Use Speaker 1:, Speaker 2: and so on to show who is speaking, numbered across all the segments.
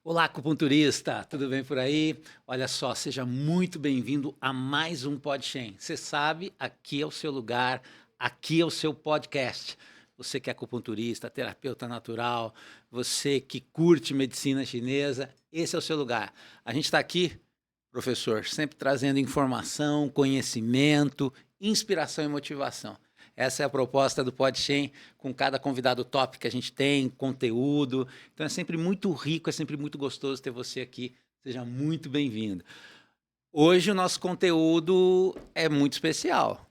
Speaker 1: Olá, acupunturista, tudo bem por aí? Olha só, seja muito bem-vindo a mais um PodChain. Você sabe, aqui é o seu lugar, aqui é o seu podcast. Você que é acupunturista, terapeuta natural, você que curte medicina chinesa, esse é o seu lugar. A gente está aqui, professor, sempre trazendo informação, conhecimento, inspiração e motivação. Essa é a proposta do PodChain, com cada convidado top que a gente tem, conteúdo. Então é sempre muito rico, é sempre muito gostoso ter você aqui. Seja muito bem-vindo. Hoje o nosso conteúdo é muito especial.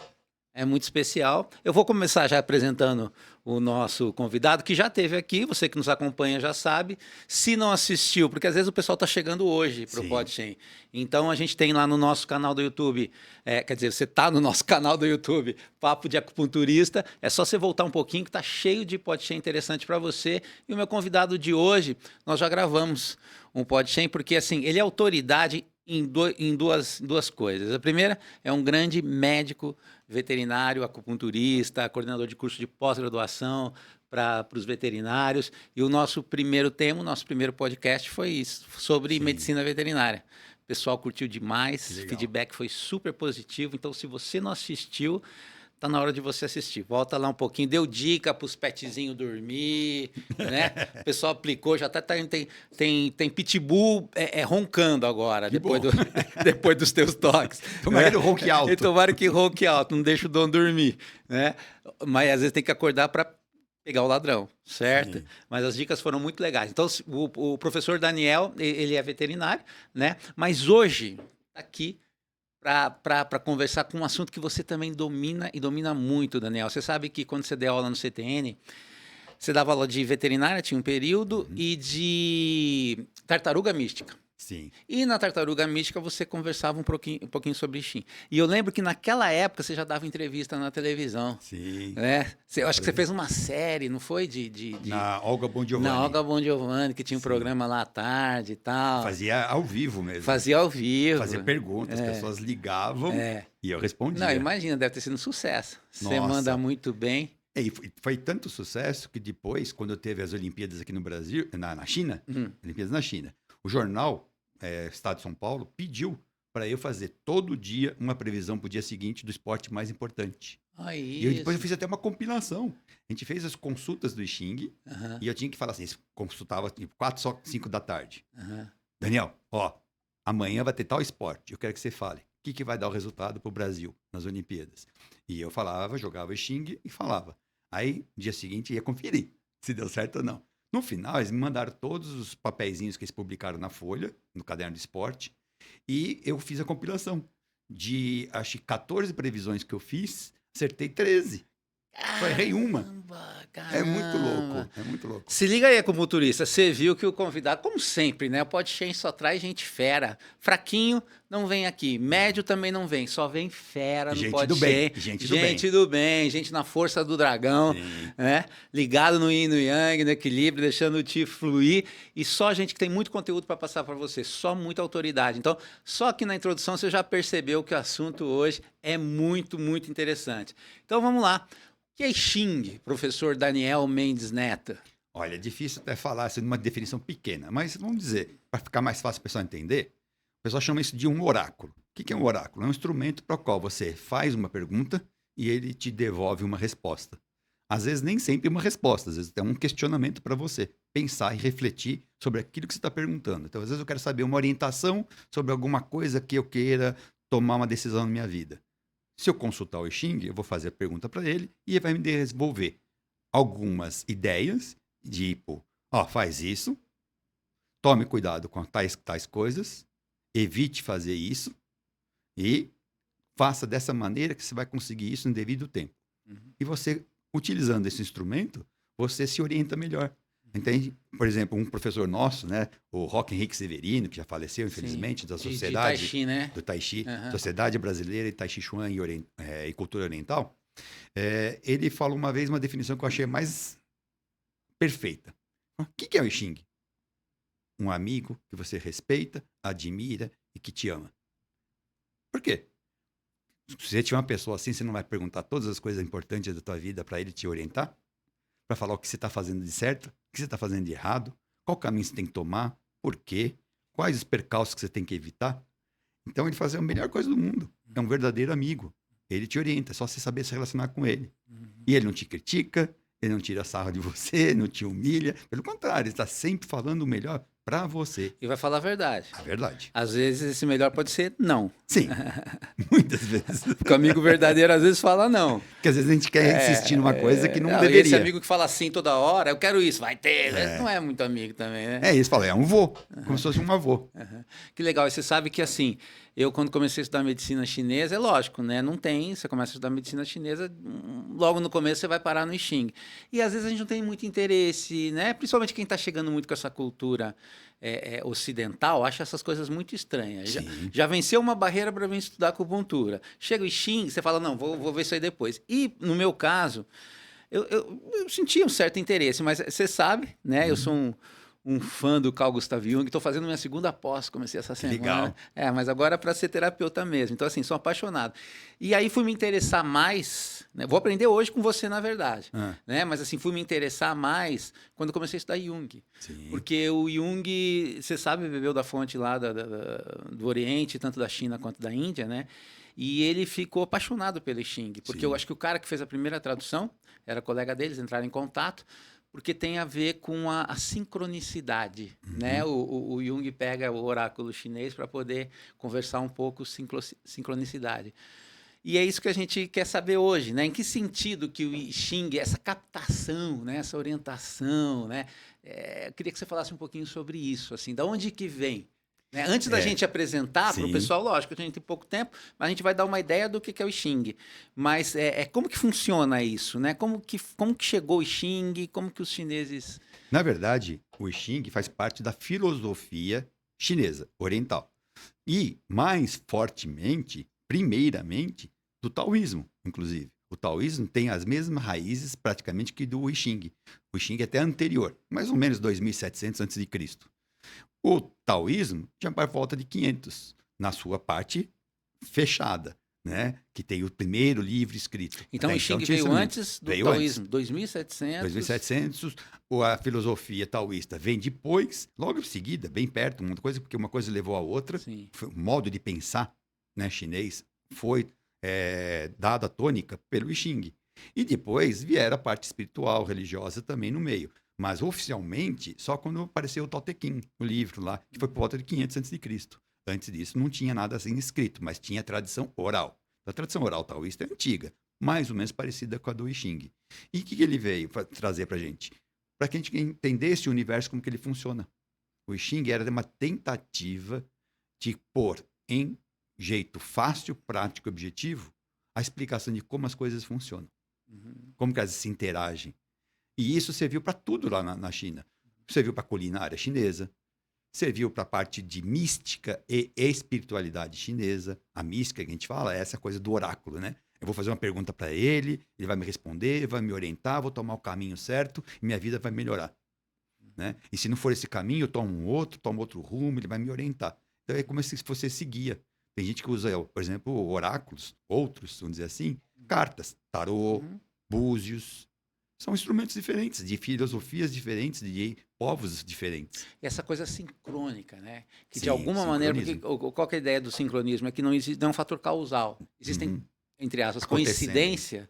Speaker 1: É muito especial. Eu vou começar já apresentando o nosso convidado, que já esteve aqui, você que nos acompanha já sabe. Se não assistiu, porque às vezes o pessoal está chegando hoje para o
Speaker 2: Sim.
Speaker 1: PodChain. Então a gente tem lá no nosso canal do YouTube, quer dizer, você está no nosso canal do YouTube, Papo de Acupunturista. É só você voltar um pouquinho que está cheio de PodChain interessante para você. E o meu convidado de hoje, nós já gravamos um PodChain, porque assim, ele é autoridade em duas coisas. A primeira é um grande médico veterinário, acupunturista, coordenador de curso de pós-graduação para os veterinários. E o nosso primeiro tema, o nosso primeiro podcast foi isso, sobre
Speaker 2: Sim,
Speaker 1: medicina veterinária. O pessoal curtiu
Speaker 2: que
Speaker 1: demais,
Speaker 2: legal.
Speaker 1: feedback foi super positivo. Então, se você não assistiu, tá na hora de você assistir. Volta lá um pouquinho, deu dica para os petzinhos dormir, né? O pessoal aplicou, já tem pitbull roncando agora,
Speaker 2: Que bom.
Speaker 1: depois dos teus toques.
Speaker 2: Tomara
Speaker 1: Né?
Speaker 2: que ele ronque
Speaker 1: E
Speaker 2: alto.
Speaker 1: tomara que ronque alto, não deixa o dono dormir, né? Mas às vezes tem que acordar para pegar o ladrão, certo?
Speaker 2: Sim.
Speaker 1: Mas as dicas foram muito legais. Então, o professor Daniel, ele é veterinário, né? Mas hoje, aqui, para conversar com um assunto que você também domina e domina muito, Daniel. Você sabe que quando você deu aula no CTN, você dava aula de veterinária, tinha um período,
Speaker 2: Uhum.
Speaker 1: e de tartaruga mística.
Speaker 2: Sim.
Speaker 1: E na Tartaruga Mística você conversava um pouquinho sobre Shin. E eu lembro que naquela época você já dava entrevista na televisão,
Speaker 2: Sim.
Speaker 1: né? Eu acho que você fez
Speaker 2: Apresenta.
Speaker 1: uma série, não foi?
Speaker 2: Na Olga Bon
Speaker 1: Na
Speaker 2: Giovanni.
Speaker 1: Olga Bon Giovanni, que tinha um
Speaker 2: Sim.
Speaker 1: programa lá à tarde e tal.
Speaker 2: Fazia ao vivo mesmo.
Speaker 1: Fazia ao
Speaker 2: Fazia
Speaker 1: vivo.
Speaker 2: perguntas, as pessoas ligavam
Speaker 1: É.
Speaker 2: e eu
Speaker 1: Não,
Speaker 2: respondia.
Speaker 1: imagina, deve ter sido um sucesso. Você manda
Speaker 2: Nossa.
Speaker 1: muito bem.
Speaker 2: E foi tanto sucesso que depois, quando teve as Olimpíadas aqui no Brasil, na China,
Speaker 1: Hum.
Speaker 2: Olimpíadas na China, o jornal Estado de São Paulo pediu para eu fazer todo dia uma previsão para o dia seguinte do esporte mais importante.
Speaker 1: Olha
Speaker 2: E depois eu
Speaker 1: isso.
Speaker 2: fiz até uma compilação. A gente fez as consultas do Xing
Speaker 1: Aham,
Speaker 2: e eu tinha que falar assim, consultava tipo 4, só 5 da tarde.
Speaker 1: aham.
Speaker 2: Daniel, ó, amanhã vai ter tal esporte, eu quero que você fale. O que, que vai dar o resultado para o Brasil nas Olimpíadas? E eu falava, jogava o Xing e falava. Aí, no dia seguinte, ia conferir se deu certo ou não. No final, eles me mandaram todos os papeizinhos que eles publicaram na Folha, no caderno de esporte, e eu fiz a compilação. De, acho que 14 previsões que eu fiz, acertei 13. Só errei uma.
Speaker 1: Caramba,
Speaker 2: É muito louco,
Speaker 1: caramba.
Speaker 2: é muito louco.
Speaker 1: Se liga aí, acupunturista. Você viu que o convidado, como sempre, né? O PodChain só traz gente fera. Fraquinho não vem aqui. Médio também não vem. Só vem fera no
Speaker 2: Gente do bem,
Speaker 1: PodChain.
Speaker 2: gente do bem.
Speaker 1: Gente do bem, gente na força do dragão,
Speaker 2: Sim.
Speaker 1: né? Ligado no yin e no yang, no equilíbrio, deixando o ti fluir. E só gente que tem muito conteúdo para passar para você. Só muita autoridade. Então, só aqui na introdução você já percebeu que o assunto hoje é muito, muito interessante. Então, vamos lá. O que é Xing, professor Daniel Mendes Neto?
Speaker 2: Olha, é difícil até falar assim, numa definição pequena, mas vamos dizer, para ficar mais fácil o pessoal entender, o pessoal chama isso de um oráculo. O que é um oráculo? É um instrumento para o qual você faz uma pergunta e ele te devolve uma resposta. Às vezes nem sempre uma resposta, às vezes é um questionamento para você pensar e refletir sobre aquilo que você está perguntando. Então, às vezes eu quero saber uma orientação sobre alguma coisa que eu queira tomar uma decisão na minha vida. Se eu consultar o Xing, eu vou fazer a pergunta para ele e ele vai me desenvolver algumas ideias, tipo, ó, faz isso, tome cuidado com tais coisas, evite fazer isso e faça dessa maneira que você vai conseguir isso no devido tempo.
Speaker 1: Uhum.
Speaker 2: E você, utilizando esse instrumento, você se orienta melhor. Entende? Por exemplo, um professor nosso, né, o Roque Henrique Severino, que já faleceu,
Speaker 1: Sim,
Speaker 2: infelizmente, da
Speaker 1: de Tai
Speaker 2: Sociedade
Speaker 1: Chi, né?
Speaker 2: do Tai Chi,
Speaker 1: Aham.
Speaker 2: Sociedade Brasileira de Tai Chi Chuan e Cultura Oriental, ele falou uma vez uma definição que eu achei mais perfeita. O que é o Xing? Um amigo que você respeita, admira e que te ama. Por quê? Se você tiver uma pessoa assim, você não vai perguntar todas as coisas importantes da tua vida para ele te orientar? Para falar o que você está fazendo de certo, o que você está fazendo de errado, qual caminho você tem que tomar, por quê, quais os percalços que você tem que evitar. Então ele faz a melhor coisa do mundo. É um verdadeiro amigo. Ele te orienta, é só você saber se relacionar com ele. E ele não te critica, ele não tira sarro de você, não te humilha. Pelo contrário, ele está sempre falando o melhor para você.
Speaker 1: E vai falar a verdade.
Speaker 2: A verdade.
Speaker 1: Às vezes esse melhor pode ser não.
Speaker 2: Sim, muitas vezes.
Speaker 1: Porque o amigo verdadeiro às vezes fala não.
Speaker 2: Porque às vezes a gente quer insistir numa coisa que não
Speaker 1: e
Speaker 2: deveria.
Speaker 1: esse amigo que fala assim toda hora, eu quero isso, vai ter. Não é muito amigo também, né?
Speaker 2: Isso, fala, é um vô, como se fosse um avô.
Speaker 1: Que legal. E você sabe que assim, eu quando comecei a estudar medicina chinesa, é lógico, né? Não tem, você começa a estudar medicina chinesa, logo no começo você vai parar no I Ching. E às vezes a gente não tem muito interesse, né? Principalmente quem está chegando muito com essa cultura ocidental, acha essas coisas muito estranhas. Já venceu uma barreira para vir estudar acupuntura. Chega o I Ching, você fala, não, vou ver isso aí depois. E no meu caso, eu sentia um certo interesse, mas você sabe, né? Eu sou um fã do Carl Gustav Jung, estou fazendo minha segunda pós, comecei essa semana.
Speaker 2: Legal.
Speaker 1: Mas agora é para ser terapeuta mesmo. Então, assim, sou apaixonado. E aí fui me interessar mais, né? Vou aprender hoje com você, na verdade. Né? Mas assim, fui me interessar mais quando comecei a estudar Jung.
Speaker 2: Sim.
Speaker 1: Porque o Jung, você sabe, bebeu da fonte lá do Oriente, tanto da China quanto da Índia, né? E ele ficou apaixonado pelo I Ching. Porque
Speaker 2: Sim.
Speaker 1: eu acho que o cara que fez a primeira tradução, era colega deles, entraram em contato, porque tem a ver com a sincronicidade, né? O Jung pega o oráculo chinês para poder conversar um pouco sincronicidade. E é isso que a gente quer saber hoje, né? Em que sentido que o I Ching, essa captação, né? Essa orientação, né? Eu queria que você falasse um pouquinho sobre isso, assim, da onde que vem? Né? Antes da gente apresentar para o pessoal, lógico, a gente tem pouco tempo, mas a gente vai dar uma ideia do que é o I Ching. Mas como que funciona isso? Né? Como que chegou o I Ching? Como que os chineses...
Speaker 2: Na verdade, o I Ching faz parte da filosofia chinesa, oriental. E, mais fortemente, primeiramente, do taoísmo, inclusive. O taoísmo tem as mesmas raízes praticamente que do I Ching. O I Ching é até anterior, mais ou menos 2700 a.C. O taoísmo tinha por volta de 500, na sua parte fechada, né? Que tem o primeiro livro escrito.
Speaker 1: Então o I Ching veio antes do taoísmo, 2700.
Speaker 2: 2700, a filosofia taoísta vem depois, logo em seguida, bem perto, uma coisa, porque uma coisa levou a outra. O modo de pensar, né, chinês foi dado a tônica pelo I Ching. E depois vieram a parte espiritual, religiosa também no meio. Mas oficialmente, só quando apareceu o Tao Te Ching, o livro lá, que foi por volta de 500 a.C. Antes disso, não tinha nada assim escrito, mas tinha tradição oral. A tradição oral taoísta é antiga, mais ou menos parecida com a do I Ching. E o que ele veio trazer para a gente? Para que a gente entendesse o universo, como que ele funciona. O I Ching era uma tentativa de pôr em jeito fácil, prático e objetivo a explicação de como as coisas funcionam. Como que elas se interagem. E isso serviu para tudo lá na China. Serviu para a culinária chinesa, serviu para a parte de mística e espiritualidade chinesa. A mística que a gente fala é essa coisa do oráculo, né? Eu vou fazer uma pergunta para ele vai me responder, vai me orientar, vou tomar o caminho certo e minha vida vai melhorar. Né? E se não for esse caminho, eu tomo outro rumo, ele vai me orientar. Então é como se você seguia. Tem gente que usa, por exemplo, oráculos, outros, vamos dizer assim, cartas, tarô, búzios. São instrumentos diferentes, de filosofias diferentes, de povos diferentes.
Speaker 1: E essa coisa sincrônica, né? Que de alguma maneira, porque, qual que é a ideia do sincronismo? É que não é um fator causal. Existem, entre aspas, coincidências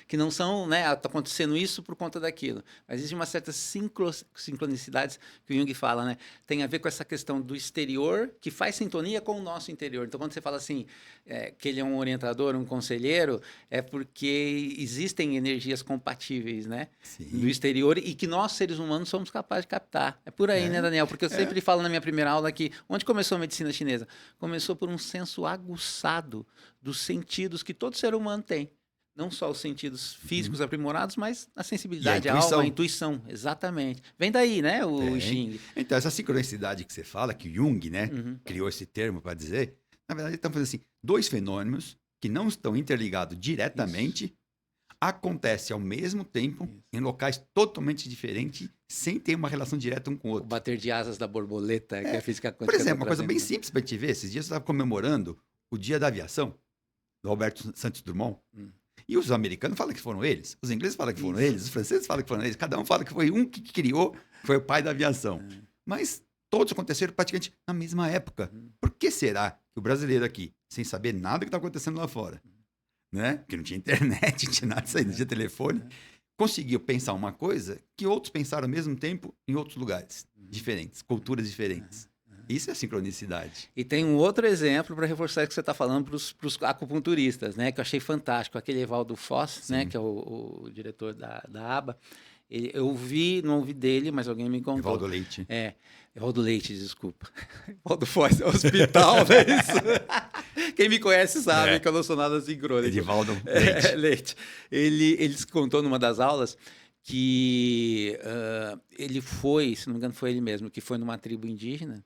Speaker 1: que não são, né? Está acontecendo isso por conta daquilo. Mas existe uma certa sincronicidade que o Jung fala, né? Tem a ver com essa questão do exterior que faz sintonia com o nosso interior. Então, quando você fala assim, que ele é um orientador, um conselheiro, é porque existem energias compatíveis, né? Do exterior e que nós, seres humanos, somos capazes de captar. É por aí, né, Daniel? Porque eu sempre falo na minha primeira aula que onde começou a medicina chinesa? Começou por um senso aguçado dos sentidos que todo ser humano tem. Não só os sentidos físicos aprimorados, mas a sensibilidade, a alma, a intuição. Exatamente. Vem daí, né, o I Ching.
Speaker 2: Então, essa sincronicidade que você fala, que Jung, né, criou esse termo para dizer, na verdade, estamos fazendo assim, dois fenômenos que não estão interligados diretamente, acontecem ao mesmo tempo, em locais totalmente diferentes, sem ter uma relação direta um com o outro.
Speaker 1: O bater de asas da borboleta, que é a física quântica.
Speaker 2: Por exemplo, uma coisa bem simples para a gente ver, esses dias eu estava comemorando o Dia da Aviação, do Alberto Santos Dumont. E os americanos falam que foram eles, os ingleses falam que foram eles, os franceses falam que foram eles, cada um fala que foi um que criou, foi o pai da aviação. Mas todos aconteceram praticamente na mesma época. Por que será que o brasileiro aqui, sem saber nada que está acontecendo lá fora, né? Porque não tinha internet, não tinha nada disso aí, não tinha telefone, conseguiu pensar uma coisa que outros pensaram ao mesmo tempo em outros lugares diferentes, culturas diferentes. Isso é sincronicidade.
Speaker 1: E tem um outro exemplo para reforçar o que você está falando para os acupunturistas, né? Que eu achei fantástico. Aquele Evaldo Foss, né? Que é o diretor da ABA. Eu vi, não ouvi dele, mas alguém me contou.
Speaker 2: Evaldo Leite.
Speaker 1: Evaldo Leite, desculpa. Evaldo Foz é hospital, não é isso? Quem me conhece sabe que eu não sou nada sincrônico.
Speaker 2: Edivaldo Leite.
Speaker 1: Leite. Ele contou numa das aulas que ele foi, se não me engano foi ele mesmo, que foi numa tribo indígena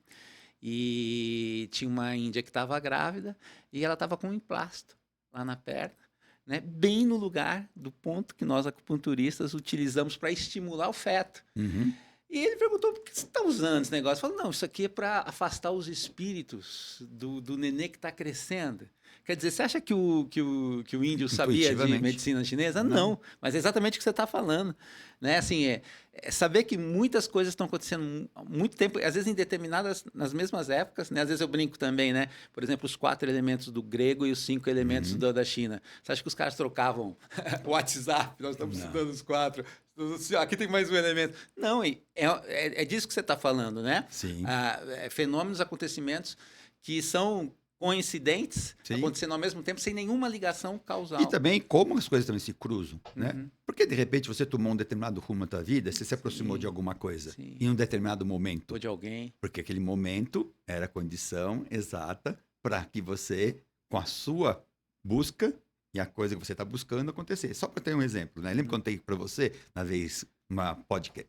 Speaker 1: e tinha uma índia que estava grávida e ela estava com um emplasto lá na perna, né, bem no lugar do ponto que nós acupunturistas utilizamos para estimular o feto. E ele perguntou, por que você está usando esse negócio? Eu falei, não, isso aqui é para afastar os espíritos do nenê que está crescendo. Quer dizer, você acha que o índio sabia de medicina chinesa? Não, mas é exatamente o que você está falando. Né? Assim, é saber que muitas coisas estão acontecendo há muito tempo, às vezes em determinadas, nas mesmas épocas. Né? Às vezes eu brinco também, né? Por exemplo, os 4 elementos do grego e os 5 elementos da China. Você acha que os caras trocavam o WhatsApp? Nós estamos estudando os 4. Aqui tem mais um elemento. Não, é disso que você está falando, né?
Speaker 2: Sim.
Speaker 1: Fenômenos, acontecimentos que são coincidentes, acontecendo ao mesmo tempo, sem nenhuma ligação causal.
Speaker 2: E também como as coisas também se cruzam, né? Porque, de repente, você tomou um determinado rumo na tua vida, você se aproximou de alguma coisa em um determinado momento.
Speaker 1: Ou de alguém.
Speaker 2: Porque aquele momento era a condição exata para que você, com a sua busca e a coisa que você está buscando acontecer. Só para ter um exemplo, né? Lembra que eu contei para você, uma vez,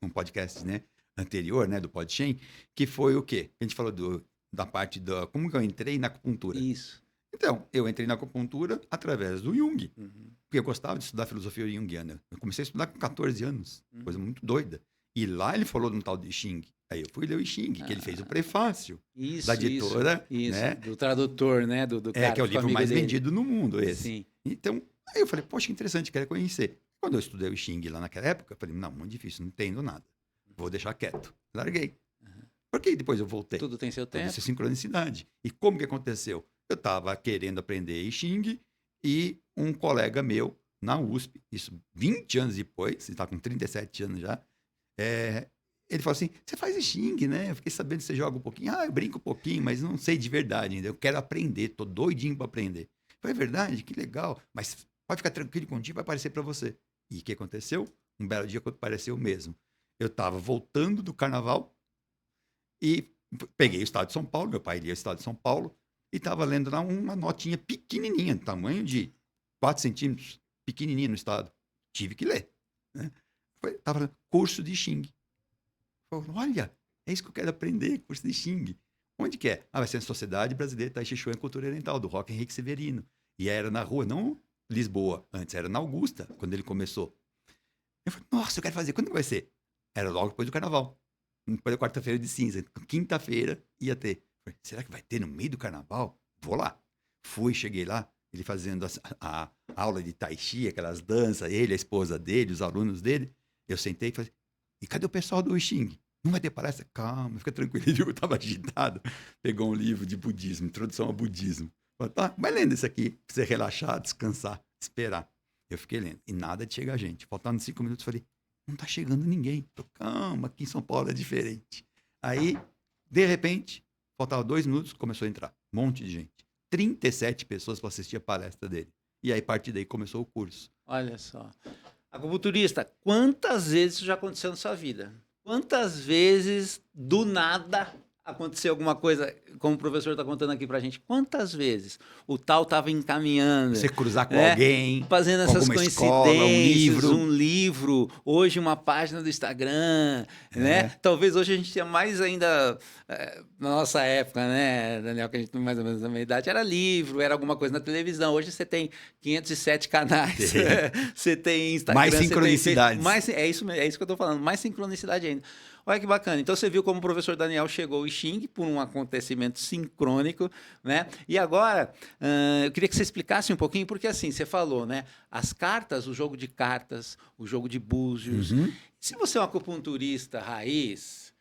Speaker 2: um podcast, né, anterior, né, do PodChain, que foi o quê? A gente falou da parte da... Como que eu entrei na acupuntura?
Speaker 1: Isso.
Speaker 2: Então, eu entrei na acupuntura através do Jung. Porque eu gostava de estudar filosofia junguiana. Eu comecei a estudar com 14 anos. Coisa muito doida. E lá ele falou de um tal de Xing. Aí eu fui ler o Xing, que ele fez o prefácio da editora.
Speaker 1: Isso,
Speaker 2: né?
Speaker 1: do tradutor, né? Do cara
Speaker 2: que é o livro mais vendido no mundo, esse.
Speaker 1: Sim.
Speaker 2: Então, aí eu falei, poxa, interessante, quero conhecer. Quando eu estudei o Xing lá naquela época, eu falei, não, muito difícil, não entendo nada. Vou deixar quieto. Larguei. Porque depois eu voltei.
Speaker 1: Tudo tem seu tempo.
Speaker 2: Essa sincronicidade. E como que aconteceu? Eu estava querendo aprender I Ching e um colega meu, na USP, isso 20 anos depois, ele está com 37 anos já, ele falou assim, você faz I Ching, né? Eu fiquei sabendo que você joga um pouquinho. Eu brinco um pouquinho, mas não sei de verdade ainda. Eu quero aprender, tô doidinho para aprender. Eu falei, é verdade? Que legal. Mas pode ficar tranquilo contigo, vai aparecer para você. E o que aconteceu? Um belo dia, quando apareceu mesmo. Eu estava voltando do carnaval, e peguei o estado de São Paulo, meu pai lia o estado de São Paulo, e estava lendo lá uma notinha pequenininha, tamanho de 4 centímetros, pequenininha no estado. Tive que ler. Né? Estava falando, curso de Xing. Falei, olha, é isso que eu quero aprender, curso de Xing. Onde que é? Vai ser na Sociedade Brasileira Tai Chi Chuan Cultura Oriental, do Roque Henrique Severino. E era na rua, não Lisboa, antes era na Augusta, quando ele começou. Eu falei, nossa, eu quero fazer, quando que vai ser? Era logo depois do carnaval. Depois da quarta-feira de cinza. Quinta-feira ia ter. Falei, será que vai ter no meio do carnaval? Vou lá. Fui, cheguei lá, ele fazendo a aula de Tai Chi, aquelas danças, ele, a esposa dele, os alunos dele. Eu sentei e falei, e cadê o pessoal do Xing? Não vai ter palestra? Calma, fica tranquilo. Ele viu que eu estava agitado. Pegou um livro de budismo, Introdução ao Budismo. Falei, tá, vai lendo isso aqui, pra você relaxar, descansar, esperar. Eu fiquei lendo. E nada de chegar gente. Faltando 5 minutos, falei, não tá chegando ninguém. Tô, calma, aqui em São Paulo é diferente. Aí, de repente, faltava 2 minutos, começou a entrar. Um monte de gente. 37 pessoas para assistir a palestra dele. E aí, a partir daí, começou o curso.
Speaker 1: Olha só. Acupunturista, quantas vezes isso já aconteceu na sua vida? Quantas vezes, do nada, aconteceu alguma coisa, como o professor está contando aqui pra gente? Quantas vezes o tal estava encaminhando?
Speaker 2: Você cruzar com alguém,
Speaker 1: fazendo essas coincidências,
Speaker 2: escola,
Speaker 1: um livro, hoje uma página do Instagram, né? Talvez hoje a gente tenha mais ainda, na nossa época, né, Daniel, que a gente tem mais ou menos a mesma idade, era livro, era alguma coisa na televisão. Hoje você tem 507 canais, você tem Instagram.
Speaker 2: Mais sincronicidades.
Speaker 1: É isso que eu estou falando, mais sincronicidade ainda. Olha que bacana. Então, você viu como o professor Daniel chegou ao Xing por um acontecimento sincrônico, né? E agora, eu queria que você explicasse um pouquinho, porque assim, você falou, né? As cartas, o jogo de cartas, o jogo de búzios. Se você é um acupunturista raiz,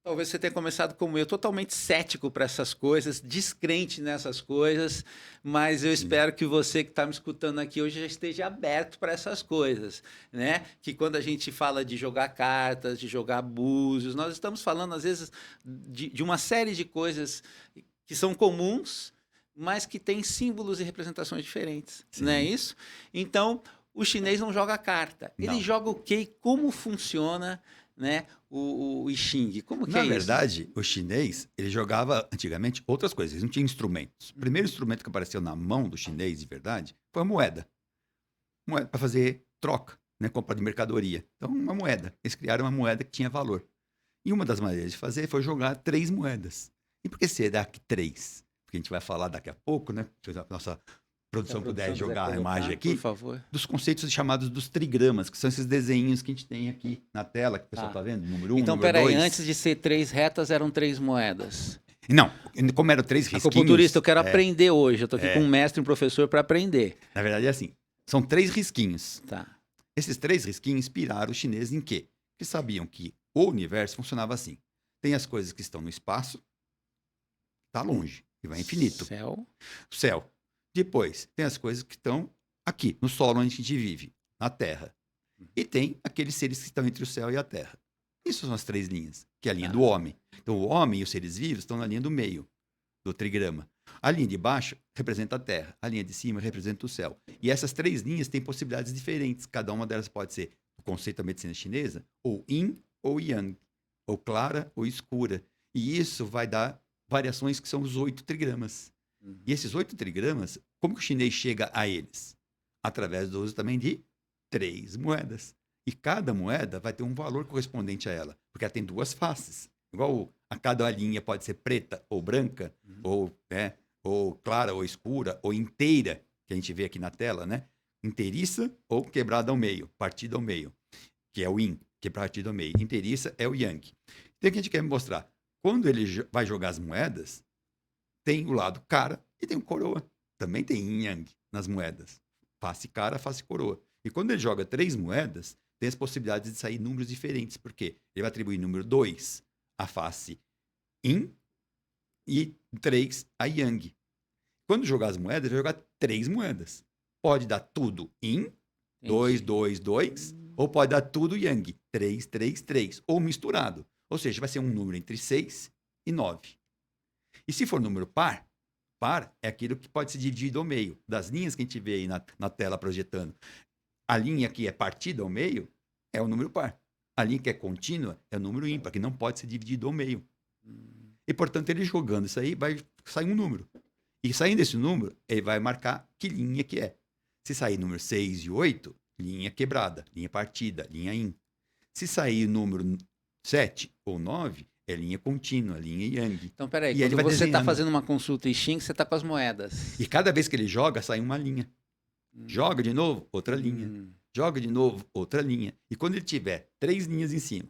Speaker 1: Talvez você tenha começado como eu, totalmente cético para essas coisas, descrente nessas coisas, mas eu
Speaker 2: Sim.
Speaker 1: espero que você que está me escutando aqui hoje já esteja aberto para essas coisas, né? Que quando a gente fala de jogar cartas, de jogar búzios, nós estamos falando às vezes de uma série de coisas que são comuns, mas que têm símbolos e representações diferentes,
Speaker 2: Sim.
Speaker 1: não é isso? Então, o chinês não joga carta, ele
Speaker 2: Não.
Speaker 1: joga o quê? Como funciona, né? O I Ching. Como que
Speaker 2: Na
Speaker 1: é isso?
Speaker 2: verdade, o chinês, ele jogava antigamente outras coisas, eles não tinham instrumentos. O primeiro instrumento que apareceu na mão do chinês, de verdade, foi a moeda. Moeda para fazer troca, né? Compra de mercadoria. Então, uma moeda. Eles criaram uma moeda que tinha valor. E uma das maneiras de fazer foi jogar 3 moedas. E por que será que 3? Porque a gente vai falar daqui a pouco, né? Se a nossa produção puder jogar a imagem aqui,
Speaker 1: por favor.
Speaker 2: dos conceitos chamados dos trigramas, que são esses desenhos que a gente tem aqui na tela, que o pessoal
Speaker 1: Tá.
Speaker 2: está vendo, número 1,
Speaker 1: Então,
Speaker 2: número
Speaker 1: peraí,
Speaker 2: 2.
Speaker 1: antes de ser 3 retas, eram 3 moedas.
Speaker 2: Não, como eram 3 risquinhos...
Speaker 1: Acupunturista, eu quero aprender hoje. Eu tô aqui com um mestre e um professor para aprender.
Speaker 2: Na verdade é assim, são 3 risquinhos.
Speaker 1: Tá.
Speaker 2: Esses 3 risquinhos inspiraram os chineses em quê? Porque sabiam que o universo funcionava assim. Tem as coisas que estão no espaço, está longe, e vai infinito.
Speaker 1: Céu.
Speaker 2: Céu. Depois, tem as coisas que estão aqui, no solo onde a gente vive, na Terra. E tem aqueles seres que estão entre o céu e a Terra. Isso são as 3 linhas, que é a linha do homem. Então, o homem e os seres vivos estão na linha do meio, do trigrama. A linha de baixo representa a Terra, a linha de cima representa o céu. E essas 3 linhas têm possibilidades diferentes. Cada uma delas pode ser, o conceito da medicina chinesa, ou yin ou yang, ou clara ou escura. E isso vai dar variações que são os 8 trigramas. E esses 8 trigramas, como que o chinês chega a eles? Através do uso também de 3 moedas. E cada moeda vai ter um valor correspondente a ela, porque ela tem 2 faces. Igual a cada linha pode ser preta ou branca, ou clara ou escura, ou inteira, que a gente vê aqui na tela, né? Inteiriça ou quebrada ao meio, partida ao meio, que é o yin, que é partida ao meio. Inteiriça é o yang. Então, o que a gente quer mostrar? Quando ele vai jogar as moedas, tem o lado cara e tem o coroa. Também tem yin e yang nas moedas. Face cara, face coroa. E quando ele joga 3 moedas, tem as possibilidades de sair números diferentes. Por quê? Ele vai atribuir número 2 à face yin e 3 a yang. Quando jogar as moedas, ele vai jogar 3 moedas. Pode dar tudo yin, 2, 2, 2, ou pode dar tudo yang, 3, 3, 3, ou misturado. Ou seja, vai ser um número entre 6 e 9. E se for número par, par é aquilo que pode ser dividido ao meio. Das linhas que a gente vê aí na tela projetando. A linha que é partida ao meio é o número par. A linha que é contínua é o número ímpar, que não pode ser dividido ao meio. E, portanto, ele jogando isso aí, vai sair um número. E saindo esse número, ele vai marcar que linha que é. Se sair número 6 e 8, linha quebrada, linha partida, linha in. Se sair número 7 ou 9, é linha contínua, linha yang.
Speaker 1: Então, peraí,
Speaker 2: E ele
Speaker 1: quando
Speaker 2: vai
Speaker 1: você está
Speaker 2: desenhando.
Speaker 1: fazendo uma consulta I Ching, você está com as moedas.
Speaker 2: E cada vez que ele joga, sai uma linha. Joga de novo, outra linha. Joga de novo, outra linha. E quando ele tiver 3 linhas em cima,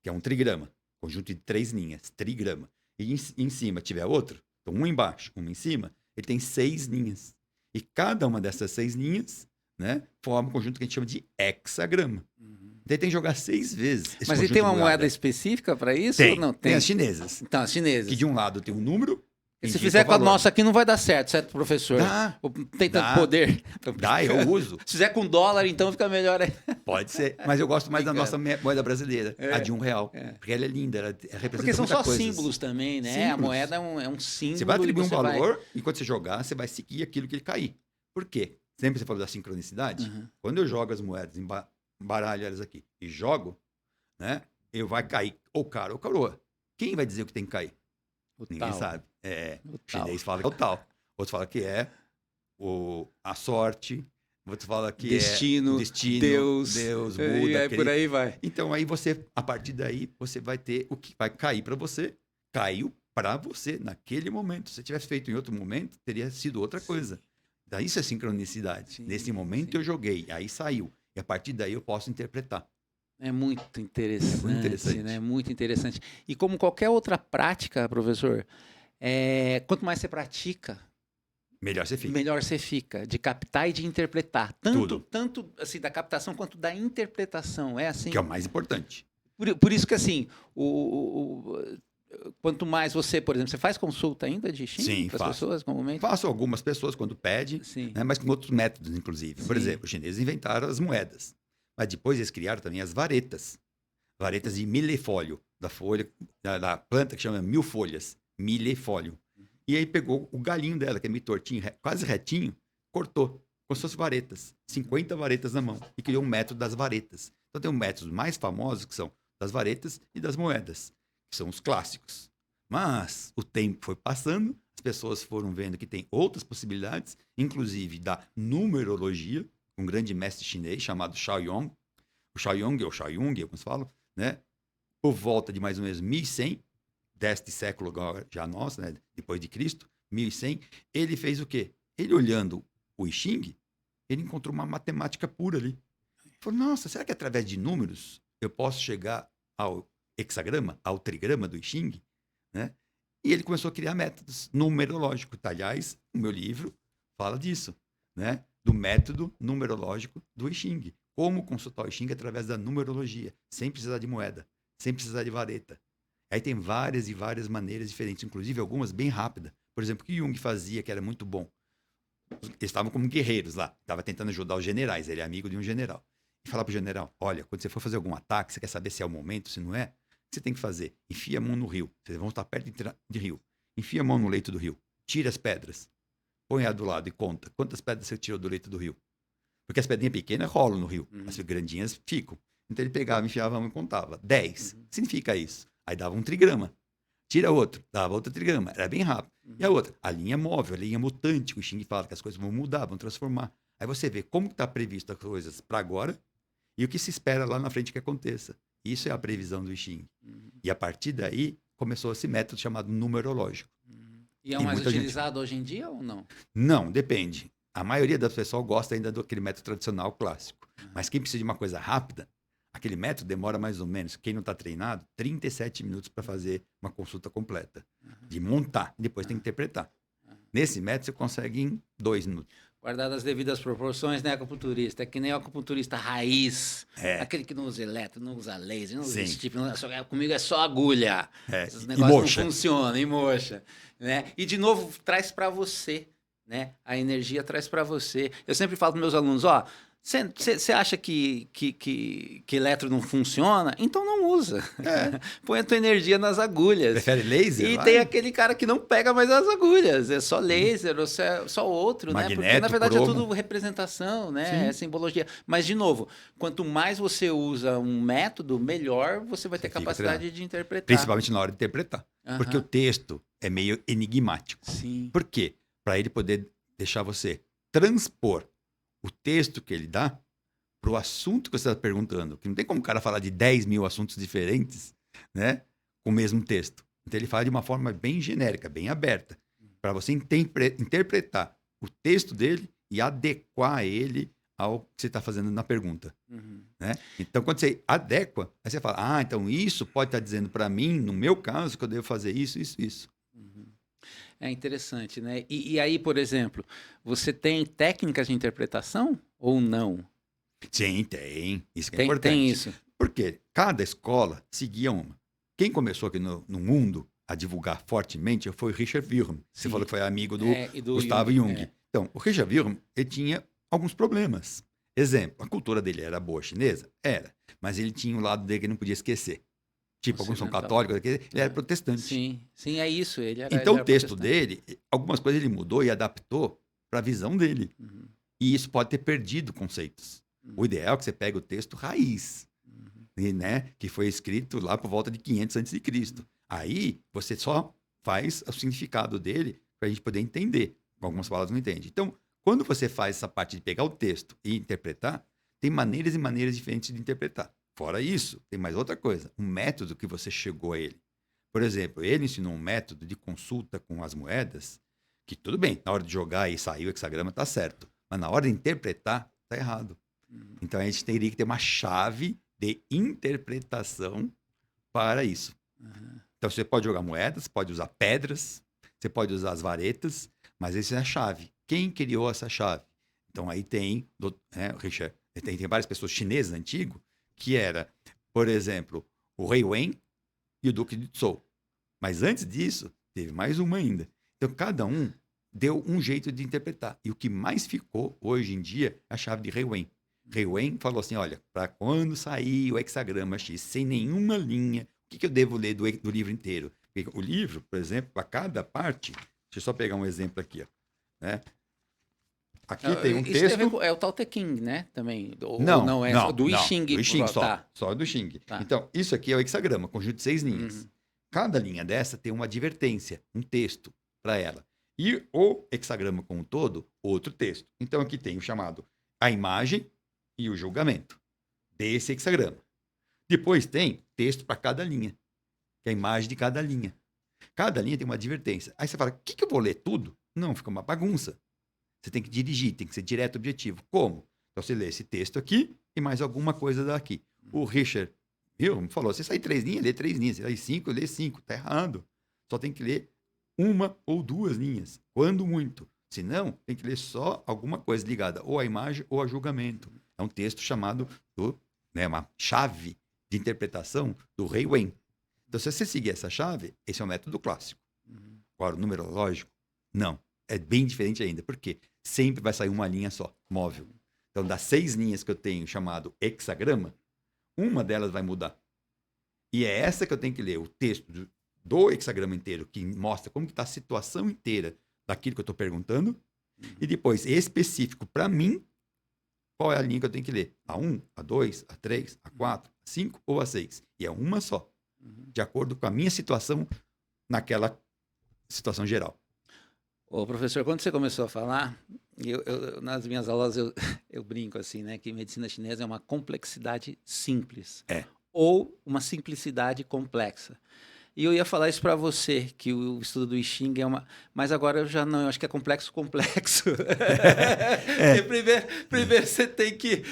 Speaker 2: que é um trigrama, conjunto de 3 linhas, trigrama, e em cima tiver outro, então um embaixo, uma em cima, ele tem 6 linhas. E cada uma dessas 6 linhas, né, forma um conjunto que a gente chama de hexagrama. Então ele tem que jogar 6 vezes.Esse
Speaker 1: Mas ele
Speaker 2: conjunto
Speaker 1: tem uma
Speaker 2: de
Speaker 1: moeda específica para isso?
Speaker 2: Tem,
Speaker 1: Ou não?
Speaker 2: tem as chinesas.
Speaker 1: Então, as chinesas.
Speaker 2: Que de um lado tem um número.
Speaker 1: E se
Speaker 2: indica
Speaker 1: fizer
Speaker 2: o
Speaker 1: com a
Speaker 2: valor.
Speaker 1: nossa aqui, não vai dar certo, professor?
Speaker 2: Dá.
Speaker 1: Tem tanto
Speaker 2: Dá.
Speaker 1: poder.
Speaker 2: Dá, eu uso.
Speaker 1: Se fizer com dólar, então fica melhor aí.
Speaker 2: Pode ser. Mas eu gosto mais da
Speaker 1: Brincando.
Speaker 2: nossa moeda brasileira, a de R$1. Porque ela é linda, ela representa
Speaker 1: Porque são
Speaker 2: muita
Speaker 1: só
Speaker 2: coisa.
Speaker 1: símbolos também, né? A
Speaker 2: Símbolos.
Speaker 1: moeda é um símbolo.
Speaker 2: Você vai atribuir
Speaker 1: e
Speaker 2: um
Speaker 1: você vai-
Speaker 2: valor, e quando você jogar, você vai seguir aquilo que ele cair. Por quê? Sempre você falou da sincronicidade.
Speaker 1: Uhum.
Speaker 2: Quando eu jogo as moedas, embaralho elas aqui e jogo, né? Eu vai cair ou cara ou coroa. Quem vai dizer o que tem que cair?
Speaker 1: O
Speaker 2: Ninguém
Speaker 1: tal.
Speaker 2: sabe. É,
Speaker 1: O
Speaker 2: o chinês fala que é o tal. Outro fala que é a sorte. Outro fala que
Speaker 1: Destino,
Speaker 2: é o destino,
Speaker 1: Deus,
Speaker 2: Buda.
Speaker 1: e aí por aí vai.
Speaker 2: Então aí você, a partir daí, você vai ter o que vai cair para você. Caiu para você naquele momento. Se tivesse feito em outro momento, teria sido outra coisa. Daí isso é sincronicidade.
Speaker 1: Sim,
Speaker 2: Nesse momento
Speaker 1: sim.
Speaker 2: eu joguei, aí saiu. E a partir daí eu posso interpretar.
Speaker 1: É muito interessante,
Speaker 2: interessante.
Speaker 1: né? Muito interessante. E como qualquer outra prática, professor, quanto mais você pratica,
Speaker 2: Melhor você fica.
Speaker 1: melhor você fica, de captar e de interpretar.
Speaker 2: Tudo.
Speaker 1: Tanto assim, da captação quanto da interpretação. É assim?
Speaker 2: Que é o mais importante.
Speaker 1: Por isso que, assim, quanto mais você, por exemplo, você faz consulta ainda de Xing
Speaker 2: Sim,
Speaker 1: para as
Speaker 2: faço.
Speaker 1: pessoas, comumente?
Speaker 2: Faço algumas pessoas quando pede,
Speaker 1: Sim,
Speaker 2: né, mas com outros métodos, inclusive. Por
Speaker 1: sim.
Speaker 2: exemplo, os chineses inventaram as moedas, mas depois eles criaram também as varetas. Varetas de milefólio, da folha, da planta que chama mil folhas, milefólio. E aí pegou o galinho dela, que é meio tortinho, quase retinho, cortou, com suas varetas, 50 varetas na mão, e criou um método das varetas. Então tem um método mais famoso, que são das varetas e das moedas, que são os clássicos. Mas o tempo foi passando, as pessoas foram vendo que tem outras possibilidades, inclusive da numerologia, um grande mestre chinês chamado Shaoyong, o Shaoyong, ou Shaoyong, como se fala, né? Por volta de mais ou menos 1100, deste século já nosso, né? Depois de Cristo, 1100, ele fez o quê? Ele olhando o I Ching, ele encontrou uma matemática pura ali. Ele falou, nossa, será que através de números eu posso chegar ao hexagrama, ao trigrama do I Ching? Né? E ele começou a criar métodos numerológicos. Aliás, o meu livro fala disso, né? Do método numerológico do I Ching. Como consultar o I Ching através da numerologia, sem precisar de moeda, sem precisar de vareta. Aí tem várias e várias maneiras diferentes, inclusive algumas bem rápidas. Por exemplo, o que Jung fazia, que era muito bom. Eles estavam como guerreiros lá, estava tentando ajudar os generais, ele é amigo de um general. E falava para o general, olha, quando você for fazer algum ataque, você quer saber se é o momento, se não é, o que você tem que fazer? Enfia a mão no rio, vocês vão estar perto de rio. Enfia a mão no leito do rio, tira as pedras, põe a do lado e conta quantas pedras você tirou do leito do rio. Porque as pedrinhas pequenas rolam no rio, as grandinhas ficam. Então ele pegava, enfiava a mão e contava. 10. Significa isso. Aí dava um trigrama. Tira outro, dava outro trigrama. Era bem rápido. E a outra, a linha móvel, a linha mutante, que o Xing fala que as coisas vão mudar, vão transformar. Aí você vê como está previsto as coisas para agora e o que se espera lá na frente que aconteça. Isso é a previsão do I Ching. E a partir daí começou esse método chamado numerológico.
Speaker 1: E é o mais utilizado hoje em dia ou não?
Speaker 2: Não, depende. A maioria das pessoas gosta ainda daquele método tradicional clássico. Mas quem precisa de uma coisa rápida, aquele método demora mais ou menos, quem não está treinado, 37 minutos para fazer uma consulta completa. De montar, depois tem que interpretar. Nesse método você consegue em 2 minutos.
Speaker 1: Guardado as devidas proporções, né, acupunturista? É que nem o acupunturista raiz, aquele que não usa eletro, não usa laser, não usa esse tipo, comigo é só agulha. Esses negócios não funcionam, e moxa. Né? E, de novo, traz para você, né? A energia traz para você. Eu sempre falo para meus alunos, ó, você acha que eletro não funciona? Então não usa. Põe a tua energia nas agulhas.
Speaker 2: Prefere laser?
Speaker 1: E tem aquele cara que não pega mais as agulhas. É só laser, ou só outro,
Speaker 2: magneto,
Speaker 1: né? Porque, na verdade,
Speaker 2: cromo.
Speaker 1: é tudo representação, né? É simbologia. Mas, de novo, quanto mais você usa um método, melhor você vai ter capacidade de interpretar.
Speaker 2: Principalmente na hora de interpretar. Porque o texto é meio enigmático.
Speaker 1: Sim.
Speaker 2: Por quê? Para ele poder deixar você transpor o texto que ele dá para o assunto que você está perguntando. Que não tem como o cara falar de 10 mil assuntos diferentes, né? Com o mesmo texto. Então ele fala de uma forma bem genérica, bem aberta, para você interpretar o texto dele e adequar ele ao que você está fazendo na pergunta. Né? Então, quando você adequa, aí você fala, então isso pode estar dizendo para mim, no meu caso, que eu devo fazer isso, isso, isso.
Speaker 1: É interessante, né? E aí, por exemplo, você tem técnicas de interpretação ou não?
Speaker 2: Sim, tem. Isso que é importante.
Speaker 1: Tem isso.
Speaker 2: Porque cada escola seguia uma. Quem começou aqui no mundo a divulgar fortemente foi o Richard Wilhelm. Você falou que foi amigo do Gustavo Jung. Então, o Richard Wilhelm, ele tinha alguns problemas. Exemplo, a cultura dele era boa chinesa? Era. Mas ele tinha um lado dele que não podia esquecer. Tipo, alguns são católicos, ele era protestante.
Speaker 1: Sim, é isso.
Speaker 2: Então, o texto dele, algumas coisas ele mudou e adaptou para a visão dele. E isso pode ter perdido conceitos. O ideal é que você pegue o texto raiz, né, que foi escrito lá por volta de 500 a.C. Aí, você só faz o significado dele para a gente poder entender. Algumas palavras não entende. Então, quando você faz essa parte de pegar o texto e interpretar, tem maneiras e maneiras diferentes de interpretar. Fora isso, tem mais outra coisa, um método que você chegou a ele. Por exemplo, ele ensinou um método de consulta com as moedas, que tudo bem, na hora de jogar e sair o hexagrama tá certo, mas na hora de interpretar, tá errado. Então a gente teria que ter uma chave de interpretação para isso. Então você pode jogar moedas, pode usar pedras, você pode usar as varetas, mas essa é a chave. Quem criou essa chave? Então aí tem, Richard, tem várias pessoas chinesas antigas, que era, por exemplo, o Rei Wen e o Duque de Zhou. Mas antes disso, teve mais uma ainda. Então, cada um deu um jeito de interpretar. E o que mais ficou, hoje em dia, é a chave de Rei Wen. Rei Wen falou assim, olha, para quando sair o hexagrama X sem nenhuma linha, o que eu devo ler do livro inteiro? Porque o livro, por exemplo, para cada parte, deixa eu só pegar um exemplo aqui, ó, né? Aqui tem um
Speaker 1: Isso
Speaker 2: texto...
Speaker 1: tem a ver com, é o Tao Te Ching, né? Também. Ou
Speaker 2: Não,
Speaker 1: não é
Speaker 2: não,
Speaker 1: do I
Speaker 2: não,
Speaker 1: Ching.
Speaker 2: do I Ching só,
Speaker 1: Tá.
Speaker 2: só do Xing.
Speaker 1: Tá.
Speaker 2: Então, isso aqui é o hexagrama, conjunto de 6 linhas.
Speaker 1: Uhum.
Speaker 2: Cada linha dessa tem uma advertência, um texto para ela. E o hexagrama como um todo, outro texto. Então, aqui tem o chamado a imagem e o julgamento desse hexagrama. Depois tem texto para cada linha, que é a imagem de cada linha. Cada linha tem uma advertência. Aí você fala, o que eu vou ler tudo? Não, fica uma bagunça. Você tem que dirigir, tem que ser direto objetivo. Como? Então você lê esse texto aqui e mais alguma coisa daqui. O Richard me falou, você sai 3 linhas, lê 3 linhas. Você sai 5, lê 5. Tá errado. Só tem que ler 1 ou 2 linhas, quando muito. Se não, tem que ler só alguma coisa ligada ou à imagem ou a julgamento. É um texto chamado, uma chave de interpretação do Rei Wen. Então, se você seguir essa chave, esse é o método clássico. Agora, o numerológico, não. É bem diferente ainda. Por quê? Sempre vai sair uma linha só, móvel. Então, das 6 linhas que eu tenho chamado hexagrama, uma delas vai mudar. E é essa que eu tenho que ler, o texto do hexagrama inteiro, que mostra como está a situação inteira daquilo que eu estou perguntando. E depois, específico para mim, qual é a linha que eu tenho que ler? A 1, a 2, a 3, a 4, a 5 ou a 6? E é uma só, de acordo com a minha situação naquela situação geral.
Speaker 1: Ô, professor, quando você começou a falar, nas minhas aulas eu brinco assim, né? Que medicina chinesa é uma complexidade simples.
Speaker 2: É.
Speaker 1: Ou uma simplicidade complexa. E eu ia falar isso para você, que o estudo do I Ching é uma... Mas agora eu já não, eu acho que é complexo.
Speaker 2: É.
Speaker 1: Primeiro você tem que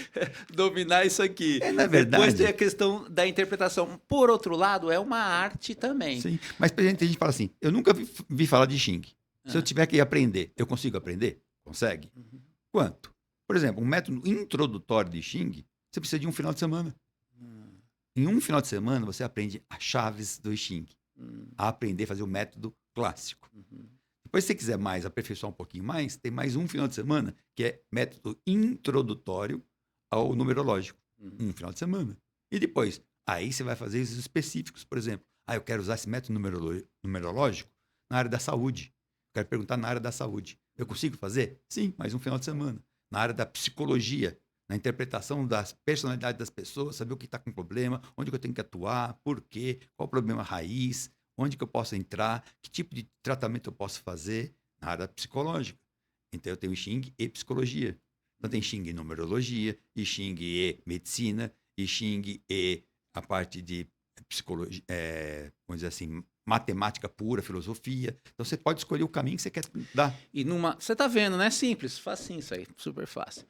Speaker 1: dominar isso aqui.
Speaker 2: Na verdade...
Speaker 1: Depois tem a questão da interpretação. Por outro lado, é uma arte também.
Speaker 2: Sim, mas a gente fala assim, eu nunca vi falar de Xing. Se eu tiver que aprender, eu consigo aprender? Consegue? Quanto? Por exemplo, um método introdutório de Xing, você precisa de um final de semana. Em um final de semana, você aprende as chaves do I Ching. A aprender a fazer o método clássico. Depois, se você quiser mais, aperfeiçoar um pouquinho mais, tem mais um final de semana, que é método introdutório ao numerológico. Um final de semana. E depois, aí você vai fazer os específicos. Por exemplo, eu quero usar esse método numerológico na área da saúde. Quero perguntar na área da saúde. Eu consigo fazer? Sim, mais um final de semana. Na área da psicologia, na interpretação das personalidades das pessoas, saber o que está com problema, onde que eu tenho que atuar, por quê, qual o problema raiz, onde que eu posso entrar, que tipo de tratamento eu posso fazer na área psicológica. Então, eu tenho Xing e psicologia. Então, tem Xing e numerologia, e Xing e medicina, e Xing e a parte de psicologia, vamos dizer assim, matemática pura, filosofia. Então, você pode escolher o caminho que você quer dar.
Speaker 1: E você está vendo, né? Simples, facinho isso aí, super fácil.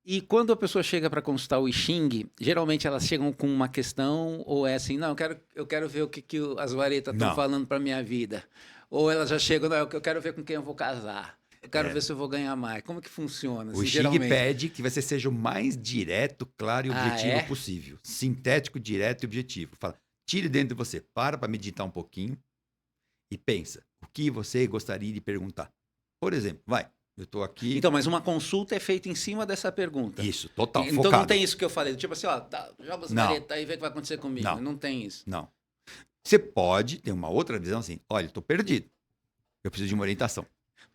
Speaker 1: E quando a pessoa chega para consultar o I Ching, geralmente elas chegam com uma questão, ou é assim, não, eu quero ver o que as varetas estão falando para minha vida. Ou elas já chegam, não, eu quero ver com quem eu vou casar. Eu quero ver se eu vou ganhar mais. Como que funciona?
Speaker 2: O Xing pede que você seja o mais direto, claro e objetivo possível. Sintético, direto e objetivo. Fala, tire dentro de você, para meditar um pouquinho e pensa, o que você gostaria de perguntar? Por exemplo, eu estou aqui...
Speaker 1: Então, mas uma consulta é feita em cima dessa pergunta.
Speaker 2: Isso, total,
Speaker 1: então
Speaker 2: focado.
Speaker 1: Não tem isso que eu falei, tipo assim, joga as varetas aí e vê o que vai acontecer comigo. Não tem isso.
Speaker 2: Não. Você pode ter uma outra visão assim, olha, estou perdido, eu preciso de uma orientação.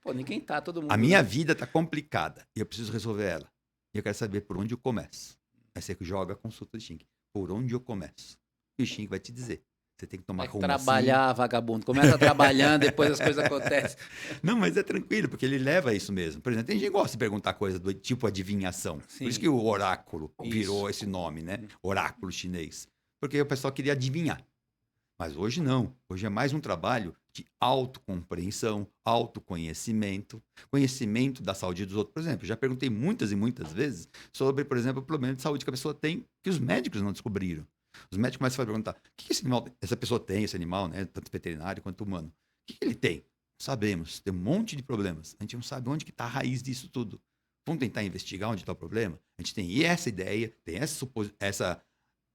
Speaker 1: Pô, ninguém tá, todo mundo...
Speaker 2: A minha vida está complicada e eu preciso resolver ela. E eu quero saber por onde eu começo. Aí você joga a consulta de Xing. Por onde eu começo? E o Xing vai te dizer. Você tem que tomar rumo
Speaker 1: trabalhar, assim. Vagabundo. Começa trabalhando, depois as coisas acontecem.
Speaker 2: Não, mas é tranquilo, porque ele leva a isso mesmo. Por exemplo, tem gente que gosta de perguntar coisas do tipo adivinhação. Sim. Por isso que o oráculo virou esse nome, né? Oráculo chinês. Porque o pessoal queria adivinhar. Mas hoje não. Hoje é mais um trabalho de autocompreensão, autoconhecimento, conhecimento da saúde dos outros. Por exemplo, já perguntei muitas e muitas vezes sobre, por exemplo, o problema de saúde que a pessoa tem que os médicos não descobriram. Os médicos começam a perguntar, o que esse animal, essa pessoa tem, esse animal, né, tanto veterinário quanto humano? O que ele tem? Sabemos, tem um monte de problemas. A gente não sabe onde que está a raiz disso tudo. Vamos tentar investigar onde está o problema? A gente tem essa ideia, tem essas